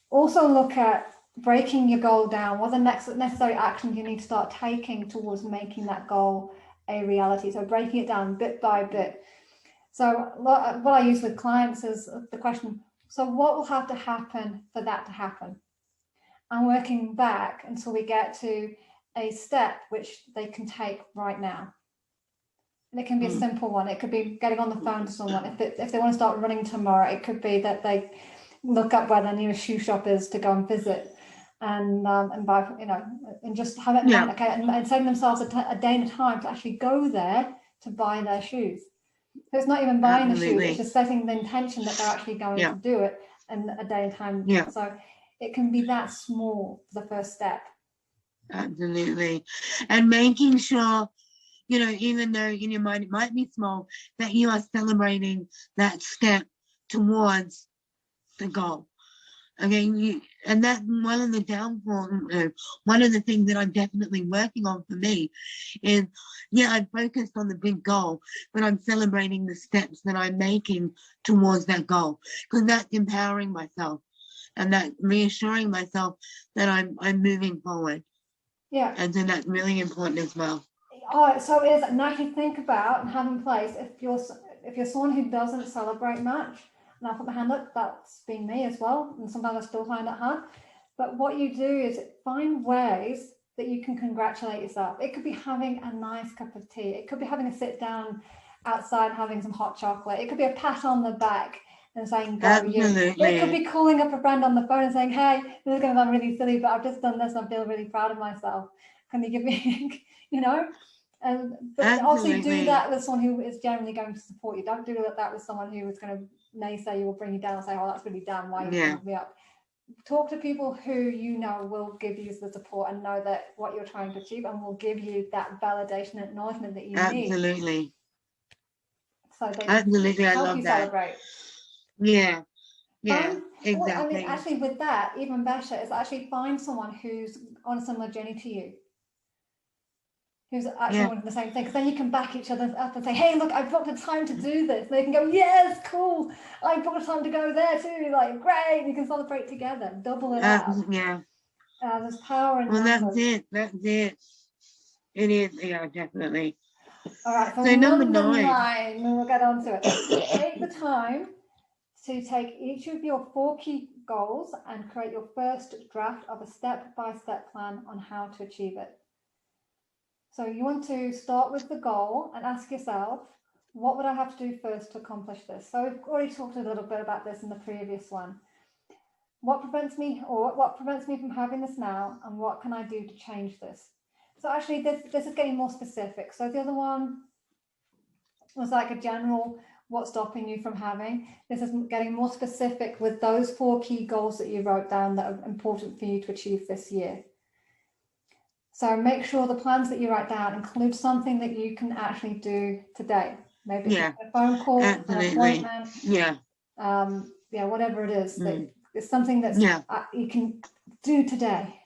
also look at breaking your goal down. What are the next necessary actions you need to start taking towards making that goal a reality? So breaking it down bit by bit. So what I use with clients is the question, so what will have to happen for that to happen? And working back until we get to a step which they can take right now. And it can be a simple one. It could be getting on the phone to someone. If they want to start running tomorrow, it could be that they look up where their nearest shoe shop is to go and visit, and buy, you know, and just have it in mind, okay, and setting themselves a day and a time to actually go there to buy their shoes. So it's not even buying the shoes; it's just setting the intention that they're actually going to do it in a day and time. So it can be that small, the first step. Absolutely, and making sure, you know, even though in your mind it might be small, that you are celebrating that step towards the goal. Okay, and that's one of the downfalls, one of the things that I'm definitely working on for me is, I'm focused on the big goal, but I'm celebrating the steps that I'm making towards that goal, because that's empowering myself and that reassuring myself that I'm moving forward. Yeah. And so that's really important as well. Oh, so it is, and actually think about and have in place if you're someone who doesn't celebrate much, and I'll put my hand up, that's been me as well, and sometimes I still find it hard. But what you do is find ways that you can congratulate yourself. It could be having a nice cup of tea. It could be having a sit down outside having some hot chocolate. It could be a pat on the back and saying, go you. It could be calling up a friend on the phone and saying, hey, this is going to sound really silly, but I've just done this and I feel really proud of myself. Can you give me, you know? But also do that with someone who is generally going to support you. Don't do that with someone who is going to naysay you or bring you down and say, oh, that's really damn, why you bring me up. Talk to people who you know will give you the support and know that what you're trying to achieve and will give you that validation and acknowledgement that you need. Absolutely. So they Absolutely, I help love you that. Celebrate. Yeah, exactly. Well, I mean, actually with that, even better is actually find someone who's on a similar journey to you, who's actually wanting the same thing, because then you can back each other up and say, hey, look, I've booked a time to do this. And they can go, yes, cool, I booked a time to go there too, like, great, you can celebrate together, double it up. There's power in numbers. That's it. It is, definitely. All right, so number 9, we'll get on to it. Take the time to take each of your 4 key goals and create your first draft of a step-by-step plan on how to achieve it. So you want to start with the goal and ask yourself, what would I have to do first to accomplish this? So we've already talked a little bit about this in the previous one. What prevents me from having this now, and what can I do to change this? So actually this is getting more specific. So the other one was like a general, what's stopping you from having. This is getting more specific with those 4 key goals that you wrote down that are important for you to achieve this year. So make sure the plans that you write down include something that you can actually do today. Maybe it's a phone call, absolutely. an appointment, whatever it is. Mm. It's something that's you can do today.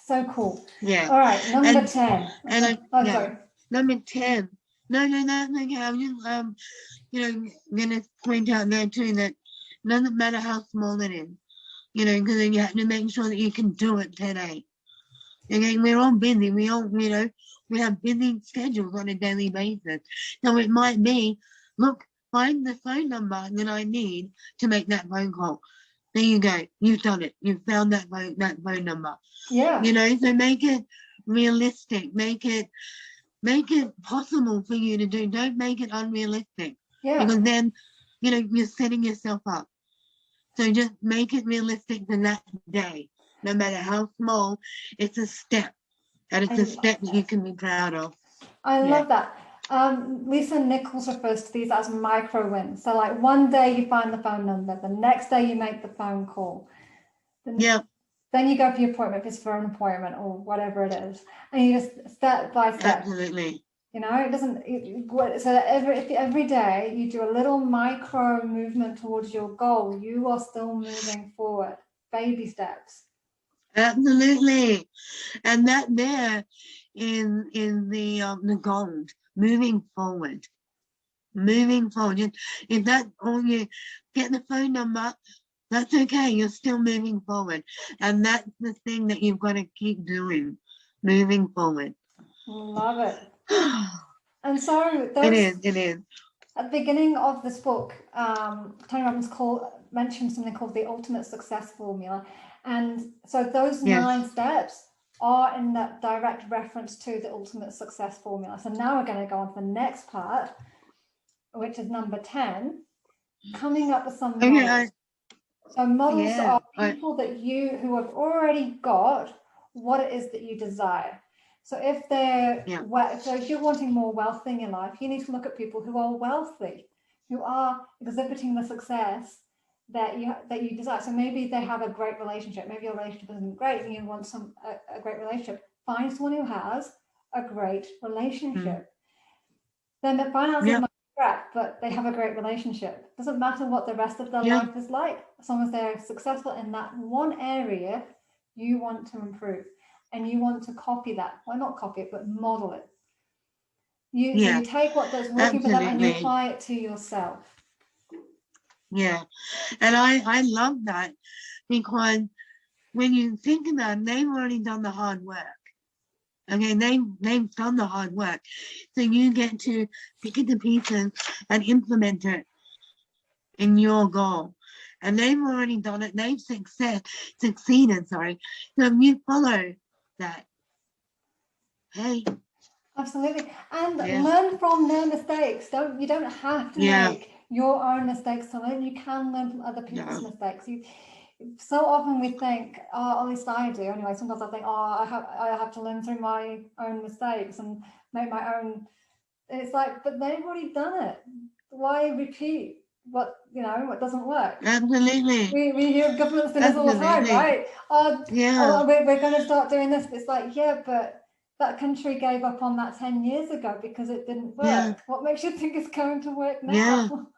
So cool. Yeah. All right, number 10. Sorry. Number 10. No, that's okay. I'm just gonna point out there too that it doesn't matter how small it is, because then you have to make sure that you can do it today. Okay, we're all busy. We all, we have busy schedules on a daily basis. So it might be, look, find the phone number that I need to make that phone call. There you go. You've done it. You've found that phone number. Yeah. So make it realistic. Make it possible for you to do. Don't make it unrealistic. Yeah. Because then, you're setting yourself up. So just make it realistic for that day. No matter how small, it's a step. And it's a step that you can be proud of. I love that. Lisa Nichols refers to these as micro wins. So like one day you find the phone number, the next day you make the phone call. Then you go for your appointment, if it's for an appointment or whatever it is. And you just step by step. Absolutely. It doesn't, so every day you do a little micro movement towards your goal, you are still moving forward, baby steps. Absolutely. And that there in the gold, moving forward. If that's all you get the phone number, that's okay. You're still moving forward. And that's the thing that you've got to keep doing, moving forward. Love it. And so it is. At the beginning of this book, Tony Robbins mentioned something called the ultimate success formula. And so those 9 steps are in that direct reference to the ultimate success formula. So now we're going to go on to the next part, which is number 10, coming up with some models. So models are people who have already got what it is that you desire. So if if you're wanting more wealth in your life, you need to look at people who are wealthy, who are exhibiting the success that you desire. So maybe they have a great relationship. Maybe your relationship isn't great and you want a great relationship. Find someone who has a great relationship. Then the finances might be crap, but they have a great relationship. Doesn't matter what the rest of their life is like, as long as they're successful in that one area you want to improve. And you want to copy that. Well, not copy it, but model it. So you take that's working for them and you apply it to yourself. Yeah. And I love that, because when you think about it, they've already done the hard work. Okay, they've done the hard work. So you get to pick it to pieces and implement it in your goal. And they've already done it. They've succeeded. So if you follow that, hey. Absolutely. And learn from their mistakes. You don't have to make your own mistakes to learn. You can learn from other people's mistakes. So often we think, at least I do anyway, sometimes I think, I have to learn through my own mistakes and make my own. It's like, but they've already done it. Why repeat what doesn't work? Absolutely. We hear governments do this all the time, right? We're going to start doing this. It's like, but that country gave up on that 10 years ago because it didn't work. What makes you think it's going to work now?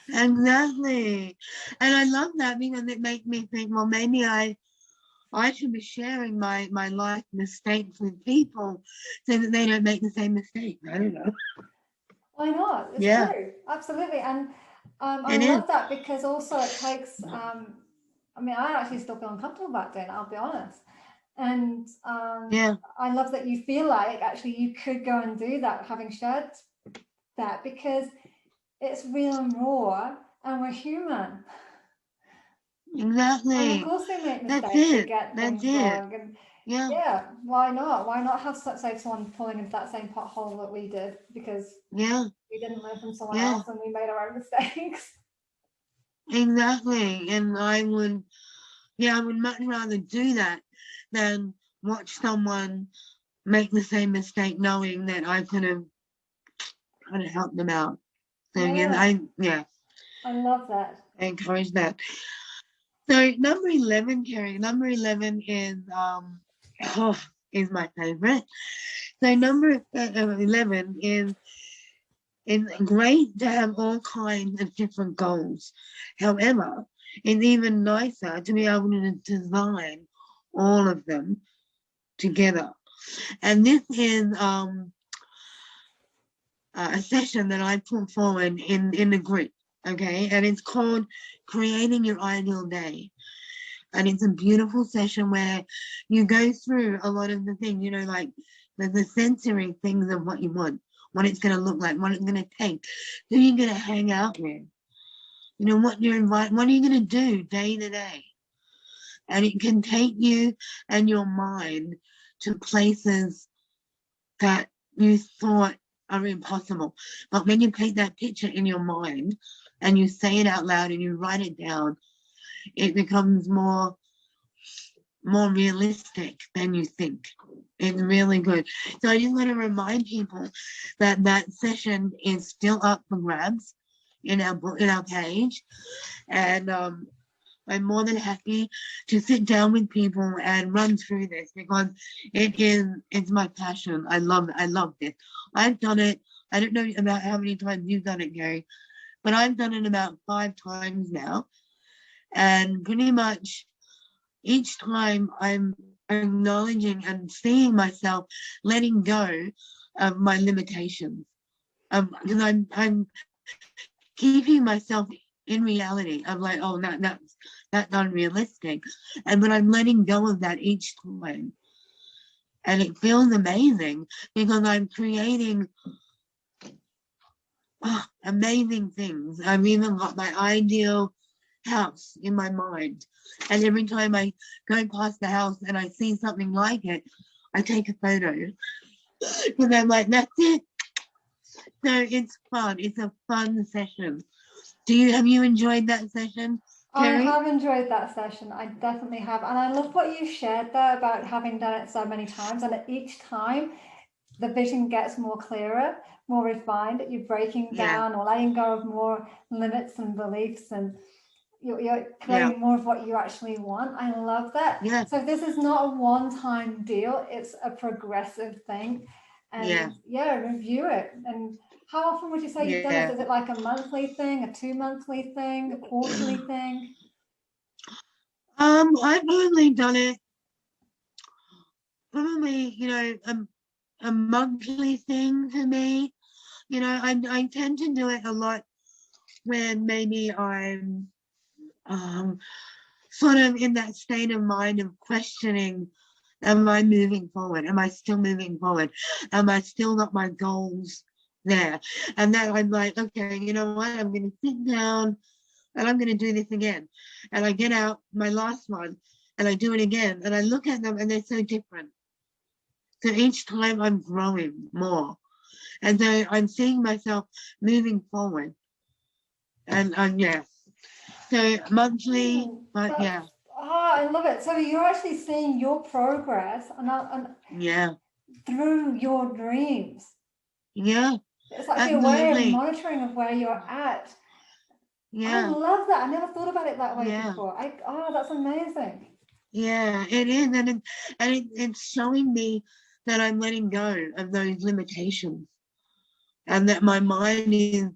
Exactly. And I love that, because it makes me think, well, maybe I should be sharing my life mistakes with people so that they don't make the same mistake. I don't know. Why not? It's true. Absolutely. And I love that, because also it takes, I actually still feel uncomfortable about doing it, I'll be honest. And I love that you feel like actually you could go and do that, having shared that, because it's real and raw, and we're human. Exactly. And of course we make mistakes, we get things wrong, Yeah, why not? Why not have say someone pulling into that same pothole that we did because yeah, we didn't learn from someone yeah, else and we made our own mistakes. exactly. And I would much rather do that than watch someone make the same mistake knowing that I could have kind of helped them out. So Yeah, yeah, I love that. I encourage that. So number 11, Carrie, number 11 oh, is my favorite. So number 11 is it's great to have all kinds of different goals. However, it's even nicer to be able to design all of them together. And this is a session that I put forward in the group, okay? And it's called Creating Your Ideal Day. And it's a beautiful session where you go through a lot of the things, like the sensory things of what you want, what it's going to look like, what it's going to take, who you're going to hang out with, what what are you going to do day to day? And it can take you and your mind to places that you thought are impossible. But when you paint that picture in your mind and you say it out loud and you write it down, it becomes more realistic than you think. It's really good. So I just want to remind people that that session is still up for grabs in our book, in our page, and I'm more than happy to sit down with people and run through this because it's my passion. I love this. I've done it. I don't know about how many times you've done it, Gary, but I've done it about 5 times now, and pretty much each time I'm acknowledging and seeing myself letting go of my limitations. Because I'm keeping myself in reality. I'm like, oh, that's unrealistic. And but I'm letting go of that each time. And it feels amazing because I'm creating amazing things. I've even got my ideal house in my mind. And every time I go past the house and I see something like it, I take a photo. Because I'm like, that's it. So it's fun. It's a fun session. Have you enjoyed that session, I Carrie? have enjoyed that session. I definitely have. And I love what you shared there about having done it so many times. And each time the vision gets more clearer, more refined. You're breaking Yeah, down or letting go of more limits and beliefs, and you're yeah, creating more of what you actually want. I love that. yeah, So this is not a one-time deal. It's a progressive thing. yeah, And yeah, review it. And how often would you say you've done this? yeah. Is it like a monthly thing, a 2 monthly thing, a quarterly thing? I've only done it probably, a monthly thing for me. I tend to do it a lot when maybe I'm um, sort of in that state of mind of questioning, am I moving forward? Am I still moving forward? Am I still got my goals there? And then I'm like, okay, you know what? I'm going to sit down and I'm going to do this again. And I get out my last one and I do it again. And I look at them and they're so different. So each time I'm growing more. And so I'm seeing myself moving forward. And yes. So monthly, but That's yeah, I love it. So you're actually seeing your progress and yeah, through your dreams. yeah, It's actually a way of absolutely. monitoring of where you're at. I Yeah, love that. I never thought about it that way yeah, before. That's amazing. yeah, it is. It's showing me that I'm letting go of those limitations and that my mind is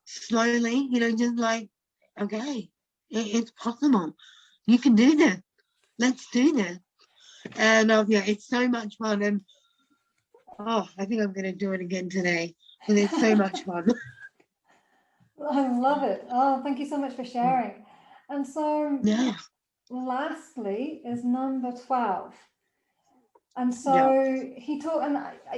slowly, just like, okay, it's possible. You can do this. Let's do this. And yeah, it's so much fun. And oh, I think I'm going to do it again today because it's so much fun. I love it. Oh, thank you so much for sharing. And so, Yeah, lastly, is number 12. And yeah, so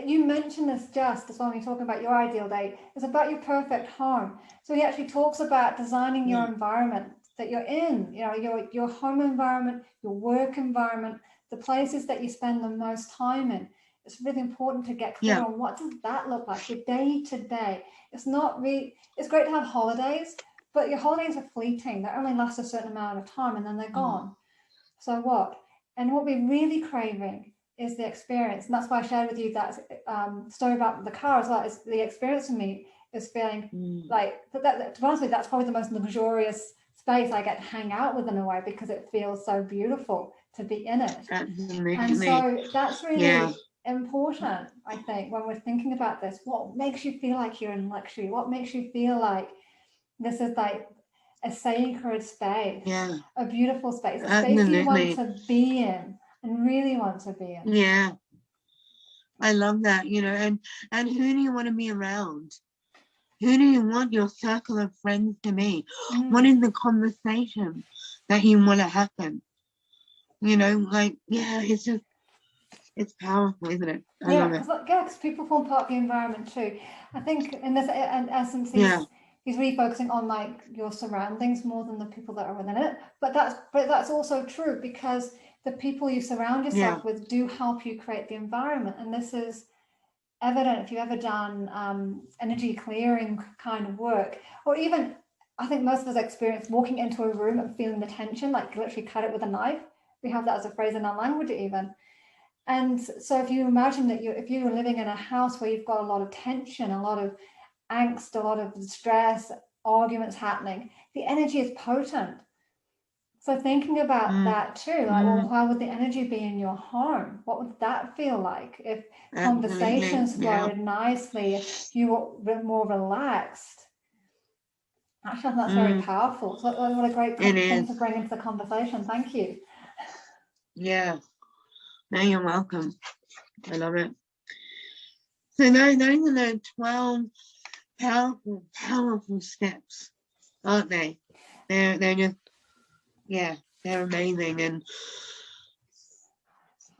you mentioned this just as when we talking about your ideal day. It's about your perfect home. So he actually talks about designing your yeah, environment that you're in, your home environment, your work environment, the places that you spend the most time in. It's really important to get clear Yeah. on what does that look like, your day to day. It's not really, it's great to have holidays, but your holidays are fleeting. They only last a certain amount of time and then they're gone. So what? And what we're really craving is the experience. And that's why I shared with you that story about the car as well. Is the experience for me is feeling like, to be honest with you, that's probably the most luxurious space I get to hang out with in a way, because it feels so beautiful to be in it. Absolutely. And so that's really important, I think, when we're thinking about this. What makes you feel like you're in luxury? What makes you feel like this is like a sacred space, a beautiful space, a space you want to be in and really want to be in. Yeah, I love that, you know, and who do you want to be around? Who do you want your circle of friends to be? What is the conversation that you want to happen? You know, like, yeah, it's just, it's powerful, isn't it? I love it. Because people form part of the environment too. I think in this essence, he's really focusing on like your surroundings more than the people that are within it. But that's also true, because the people you surround yourself with do help you create the environment. And this is evident if you've ever done energy clearing kind of work, or even, I think most of us experience walking into a room and feeling the tension, like literally cut it with a knife. We have that as a phrase in our language even. And so if you imagine that if you were living in a house where you've got a lot of tension, a lot of angst, a lot of stress, arguments happening, the energy is potent. So thinking about that too, like, well, how would the energy be in your home? What would that feel like if conversations flowed nicely, if you were more relaxed? Actually, that's very powerful. So what a great thing to bring into the conversation. Thank you. Yeah. No, you're welcome. I love it. So those are the 12 powerful steps, aren't they? They're just, they're amazing. And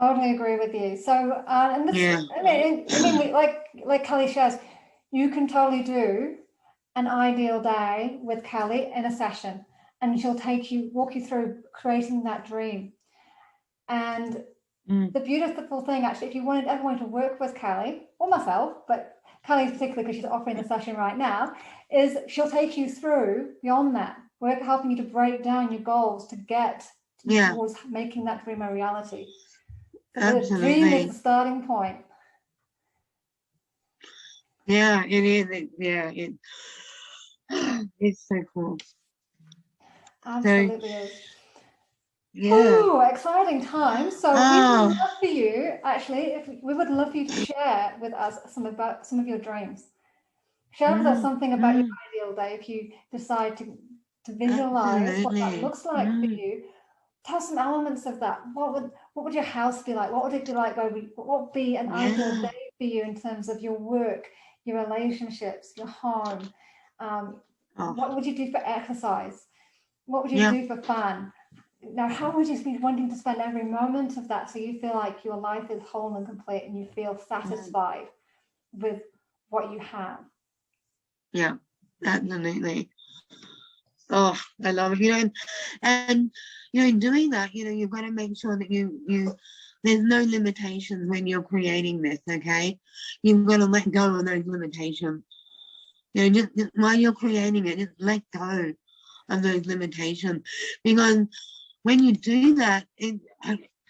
totally agree with you. So, and this, I mean, like Kelly shares, you can totally do an ideal day with Kelly in a session, and she'll walk you through creating that dream. And the beautiful thing, actually, if you ever wanted to work with Kelly or myself, but Kelly particularly because she's offering the session right now, is she'll take you through beyond that, helping you to break down your goals to get towards making that dream a reality. So the dream is the starting point. Yeah, it is. It's so cool. Absolutely is. Yeah. Oh, exciting time. So we would love for you, actually, we would love for you to share with us some of your dreams. Share with us something about your ideal day if you decide to visualize what that looks like for you. Tell some elements of that. What would your house be like? What would it be like? What would be an ideal day for you in terms of your work, your relationships, your home? What would you do for exercise? What would you do for fun? Now, how would you be wanting to spend every moment of that so you feel like your life is whole and complete and you feel satisfied with what you have? Yeah, absolutely. Oh, I love it. You know, and you know, in doing that, you know, you've got to make sure that there's no limitations when you're creating this. Okay, you've got to let go of those limitations. You know, just while you're creating it, just let go of those limitations, because when you do that,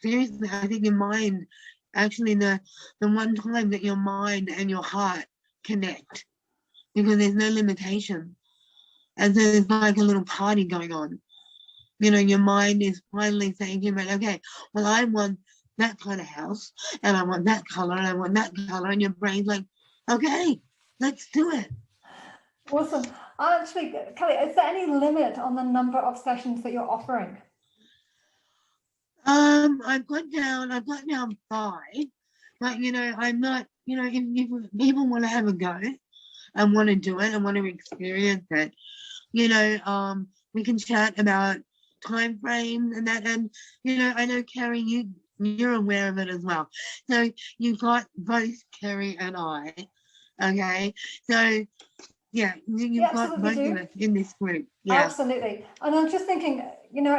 seriously, I think your mind, actually, the one time that your mind and your heart connect, because there's no limitation. And so there's like a little party going on. You know, your mind is finally saying to you, okay, well, I want that kind of house, and I want that color, and I want that color, and your brain's like, okay, let's do it. Awesome. Actually, Kelly, is there any limit on the number of sessions that you're offering? I've got down 5, but you know, I'm not, you know, if people want to have a go and want to do it and want to experience it, you know, we can chat about time frames and that. And you know, I know Carrie, you're aware of it as well. So you've got both Carrie and I. Okay, so yeah, you've got both of us in this group. Yeah, absolutely. And I'm just thinking, you know,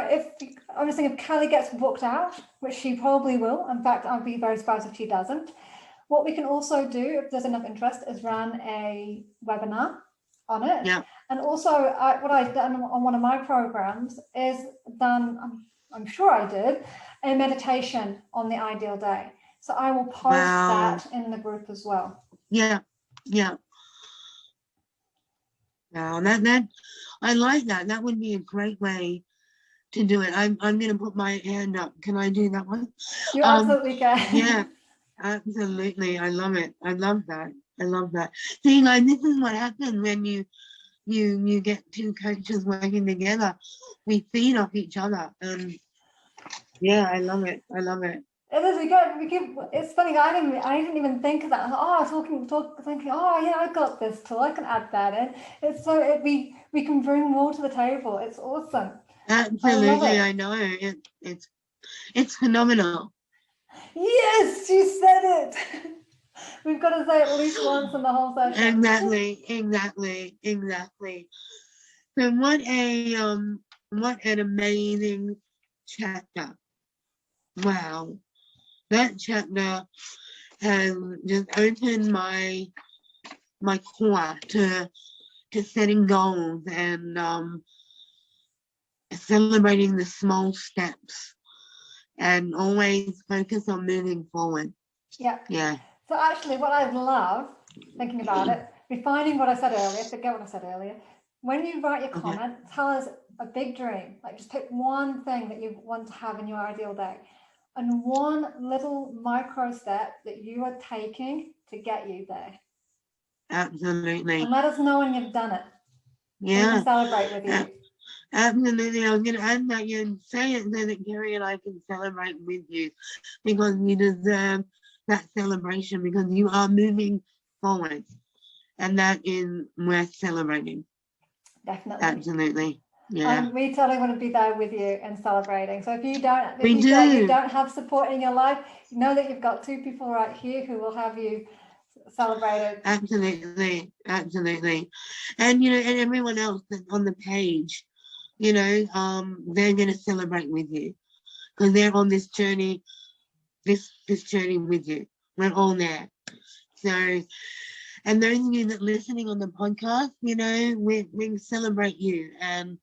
I'm just thinking if Kelly gets booked out, which she probably will. In fact, I'd be very surprised if she doesn't. What we can also do, if there's enough interest, is run a webinar on it. Yeah. And also, what I've done on one of my programs is I'm sure I did, a meditation on the ideal day. So I will post that in the group as well. Yeah. Now that I like that. That would be a great way to do it. I'm going to put my hand up. Can I do that one? You absolutely can. Yeah, absolutely. I love it. I love that. See, like, this is what happens when you get two coaches working together. We feed off each other. Yeah, I love it. It is. It's funny. I didn't even think of that. Oh, thinking. Oh, yeah, I got this tool. I can add that in. It's so we can bring more to the table. It's awesome. Absolutely, I know. It's phenomenal. Yes, you said it. We've got to say it at least once in the whole session. Exactly. So what an amazing chapter. Wow. That chapter has just opened my core to setting goals and celebrating the small steps and always focus on moving forward. Yeah. So actually what I love thinking about it, refining what I said earlier, forget what I said earlier. When you write your comment, tell us a big dream. Like, just pick one thing that you want to have in your ideal day and one little micro step that you are taking to get you there. Absolutely. And let us know when you've done it. Yeah. So we can celebrate with you. Absolutely. I was going to add that you say it so that Carrie and I can celebrate with you, because you deserve that celebration, because you are moving forward, and that is worth celebrating. Definitely. Absolutely. Yeah. We totally want to be there with you and celebrating. So if you don't have support in your life, you know that you've got two people right here who will have you celebrated. Absolutely. And and everyone else that's on the page, they're going to celebrate with you, because they're on this journey, this journey with you. We're all there. So, and those of you that are listening on the podcast, we celebrate you and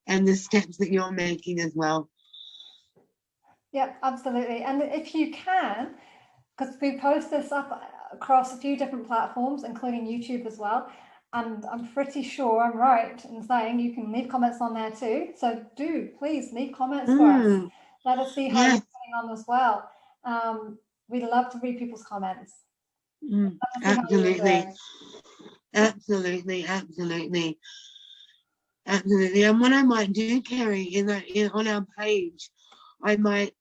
the steps that you're making as well. Yeah, absolutely. And if you can, because we post this up across a few different platforms, including YouTube as well, and I'm pretty sure I'm right in saying you can leave comments on there too. So please leave comments for us. Let us see how you're getting on as well. We'd love to read people's comments. Absolutely. And what I might do, Carrie, is on our page, I might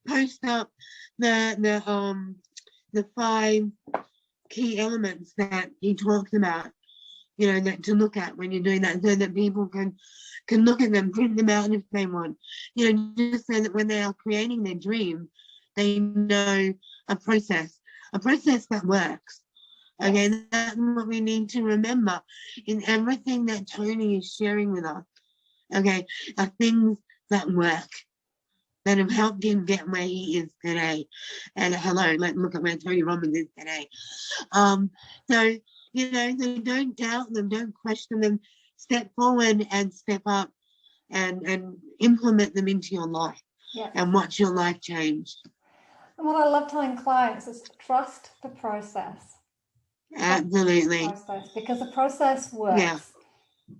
post up the 5 key elements that he talks about, that to look at when you're doing that, so that people can look at them, print them out if they want, just so that when they are creating their dream, they know a process that works. Okay, that's what we need to remember in everything that Tony is sharing with us. Okay, are things that work, that have helped him get where he is today. And look at where Tony Robbins is today. So so don't doubt them, don't question them. Step forward and step up and implement them into your life, and watch your life change. And what I love telling clients is trust the process. Absolutely. Because the process works. Yeah,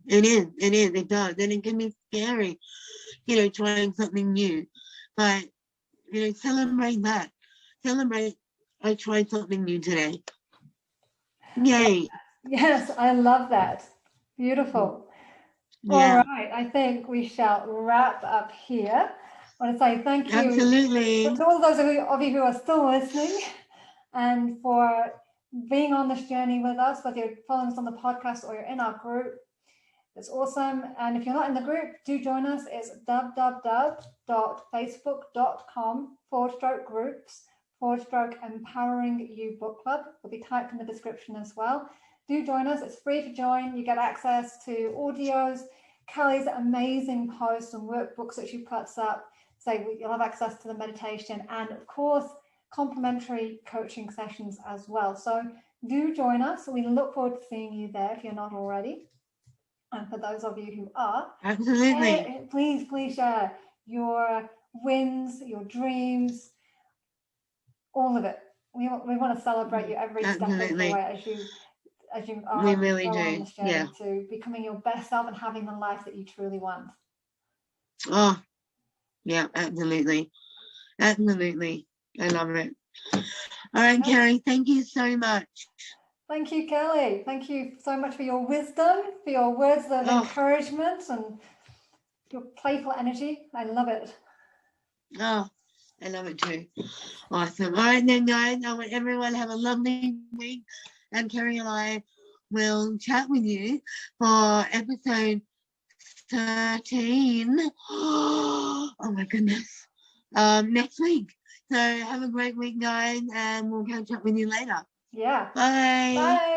it does. And it can be scary, trying something new. But, celebrate that. I tried something new today. Yay. Yes, I love that. Beautiful. Yeah. All right, I think we shall wrap up here. I want to say thank you to all those of you who are still listening, and for being on this journey with us, whether you're following us on the podcast or you're in our group. It's awesome. And if you're not in the group, do join us. It's www.facebook.com/groups/empowering you book club. Will be typed in the description as well. Do join us. It's free to join. You get access to audios. Kellie's amazing posts and workbooks that she puts up. So you'll have access to the meditation and, of course, complimentary coaching sessions as well. So do join us. We look forward to seeing you there if you're not already. And for those of you who are, Absolutely. Please share your wins, your dreams, all of it. We want to celebrate you every step of the way as you are We really on do. this journey Yeah. to becoming your best self and having the life that you truly want. Oh, yeah, absolutely. Absolutely. I love it. All right, Carrie, thank you so much. Thank you, Kelly. Thank you so much for your wisdom, for your words of encouragement and your playful energy. I love it. Oh, I love it too. Awesome. All right, then, guys, I want everyone to have a lovely week. And Carrie and I will chat with you for episode 13. Oh, my goodness. Next week. So have a great week, guys, and we'll catch up with you later. Yeah. Bye. Bye.